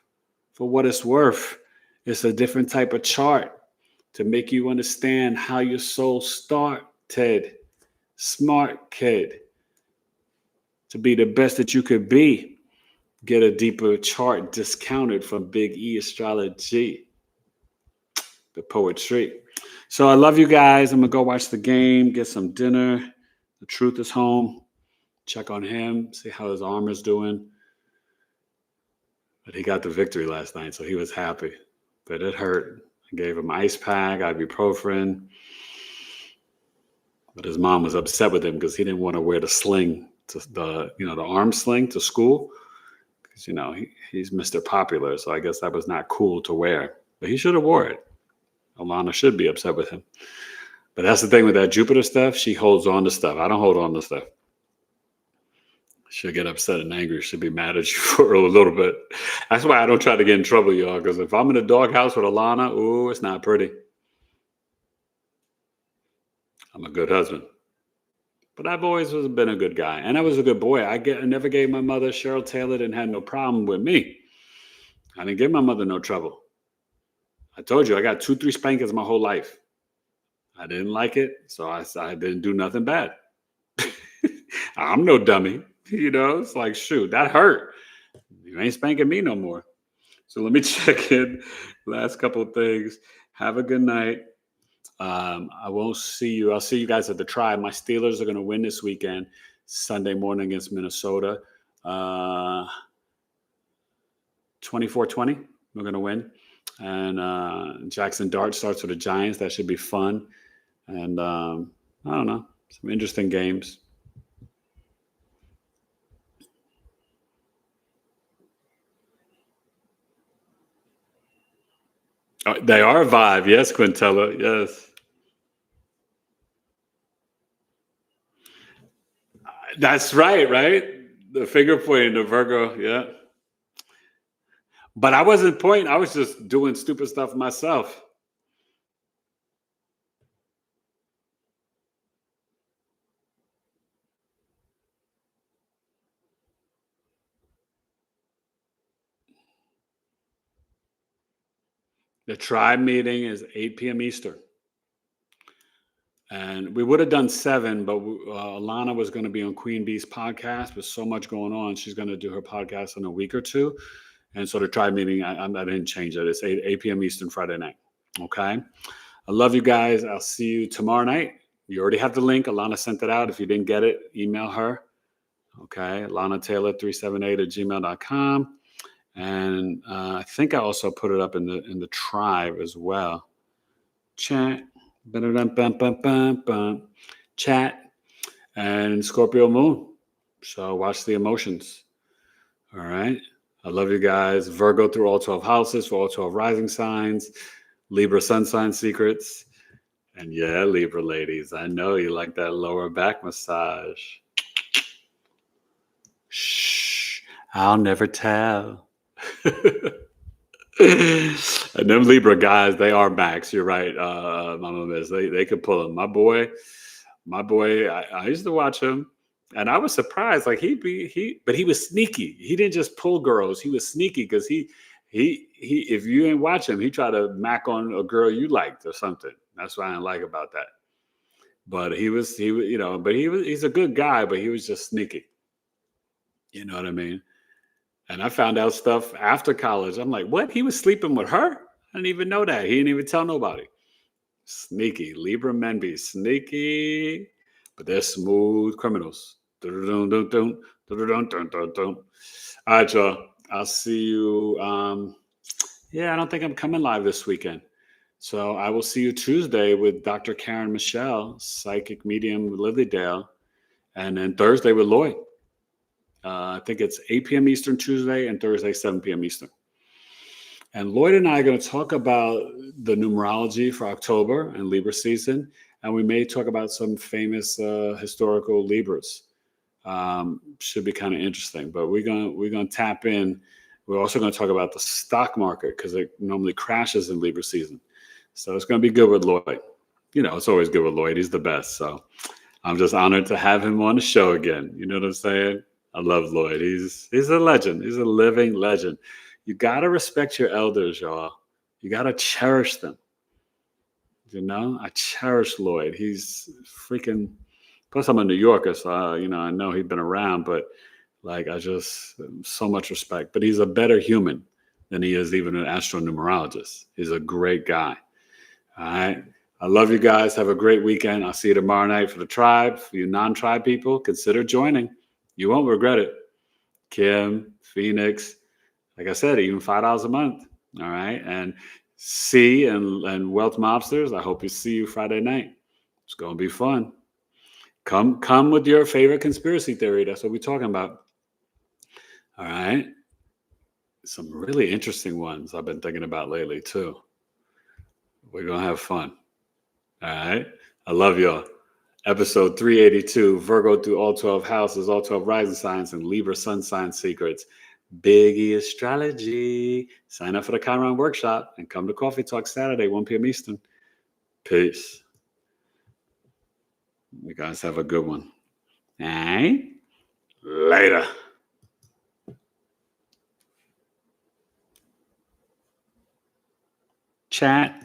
For what it's worth, it's a different type of chart to make you understand how your soul started. Smart kid. To be the best that you could be, get a deeper chart discounted from Big E Astrology, the poetry. So I love you guys. I'm going to go watch the game, get some dinner. The Truth is home. Check on him, see how his arm is doing. But he got the victory last night, so he was happy. But it hurt. I gave him ice pack, ibuprofen. But his mom was upset with him because he didn't want to wear the sling, the arm sling to school. Because, he's Mr. Popular, so I guess that was not cool to wear. But he should have wore it. Alana should be upset with him. But that's the thing with that Jupiter stuff. She holds on to stuff. I don't hold on to stuff. She'll get upset and angry. She'll be mad at you for a little bit. That's why I don't try to get in trouble, y'all. Because if I'm in a doghouse with Alana, ooh, it's not pretty. I'm a good husband. But I've always been a good guy. And I was a good boy. I never gave my mother, Cheryl Taylor, didn't have no problem with me. I didn't give my mother no trouble. I told you, I got 2-3 spankings my whole life. I didn't like it, so I didn't do nothing bad. I'm no dummy. It's like, shoot, that hurt. You ain't spanking me no more. So let me check in. Last couple of things. Have a good night. I won't see you. I'll see you guys at the Tribe. My Steelers are going to win this weekend, Sunday morning against Minnesota. 24-20. We're going to win. And Jackson Dart starts with the Giants. That should be fun. And I don't know, some interesting games. Oh, they are a vibe. Yes, Quintella. Yes. That's right, right? The finger pointing to Virgo. Yeah. But I wasn't pointing. I was just doing stupid stuff myself. The Tribe meeting is 8 p.m. Eastern. And we would have done 7, but Alana was going to be on Queen Bee's podcast. With so much going on, she's going to do her podcast in a week or two. And so the Tribe meeting, I didn't change it. It's 8 p.m. Eastern Friday night. Okay? I love you guys. I'll see you tomorrow night. You already have the link. Alana sent it out. If you didn't get it, email her. Okay? LanaTaylor378@gmail.com. And I think I also put it up in the Tribe as well. Chat. Chat. And Scorpio Moon. So watch the emotions. All right? I love you guys. Virgo through all 12 houses for all 12 rising signs. Libra Sun Sign Secrets. And yeah, Libra ladies, I know you like that lower back massage. Shh, I'll never tell. And them Libra guys, they are max. You're right, Mama Miss. They could pull them. My boy, I used to watch him, and I was surprised. Like but he was sneaky. He didn't just pull girls. He was sneaky because he if you ain't watch him, he tried to mac on a girl you liked or something. That's what I didn't like about that. But he's a good guy, but he was just sneaky. You know what I mean? And I found out stuff after college. I'm like, what? He was sleeping with her? I didn't even know that. He didn't even tell nobody. Sneaky. Libra men be sneaky, but they're smooth criminals. All right, y'all. I'll see you. I don't think I'm coming live this weekend. So I will see you Tuesday with Dr. Karen Michelle, psychic medium with Lilydale, and then Thursday with Lloyd. I think it's 8 p.m. Eastern Tuesday and Thursday, 7 p.m. Eastern. And Lloyd and I are going to talk about the numerology for October and Libra season, and we may talk about some famous historical Libras. Should be kind of interesting, but we're gonna tap in. We're also going to talk about the stock market because it normally crashes in Libra season. So it's going to be good with Lloyd. It's always good with Lloyd. He's the best. So I'm just honored to have him on the show again. You know what I'm saying? I love Lloyd. He's a legend. He's a living legend. You got to respect your elders, y'all. You got to cherish them. I cherish Lloyd. He's freaking, plus I'm a New Yorker, so, I know he's been around, but I just, so much respect. But he's a better human than he is even an astronumerologist. He's a great guy. All right. I love you guys. Have a great weekend. I'll see you tomorrow night for the Tribe. For you non-Tribe people, consider joining. You won't regret it. Kim, Phoenix, like I said, even $5 a month. All right. And C and Wealth Mobsters, I hope to see you Friday night. It's going to be fun. Come with your favorite conspiracy theory. That's what we're talking about. All right. Some really interesting ones I've been thinking about lately, too. We're going to have fun. All right. I love y'all. Episode 382, Virgo through all 12 houses, all 12 rising signs, and Libra Sun Sign Secrets. Big E Astrology. Sign up for the Chiron workshop and come to Coffee Talk Saturday, 1 p.m. Eastern. Peace. You guys have a good one. All right. Later. Chat.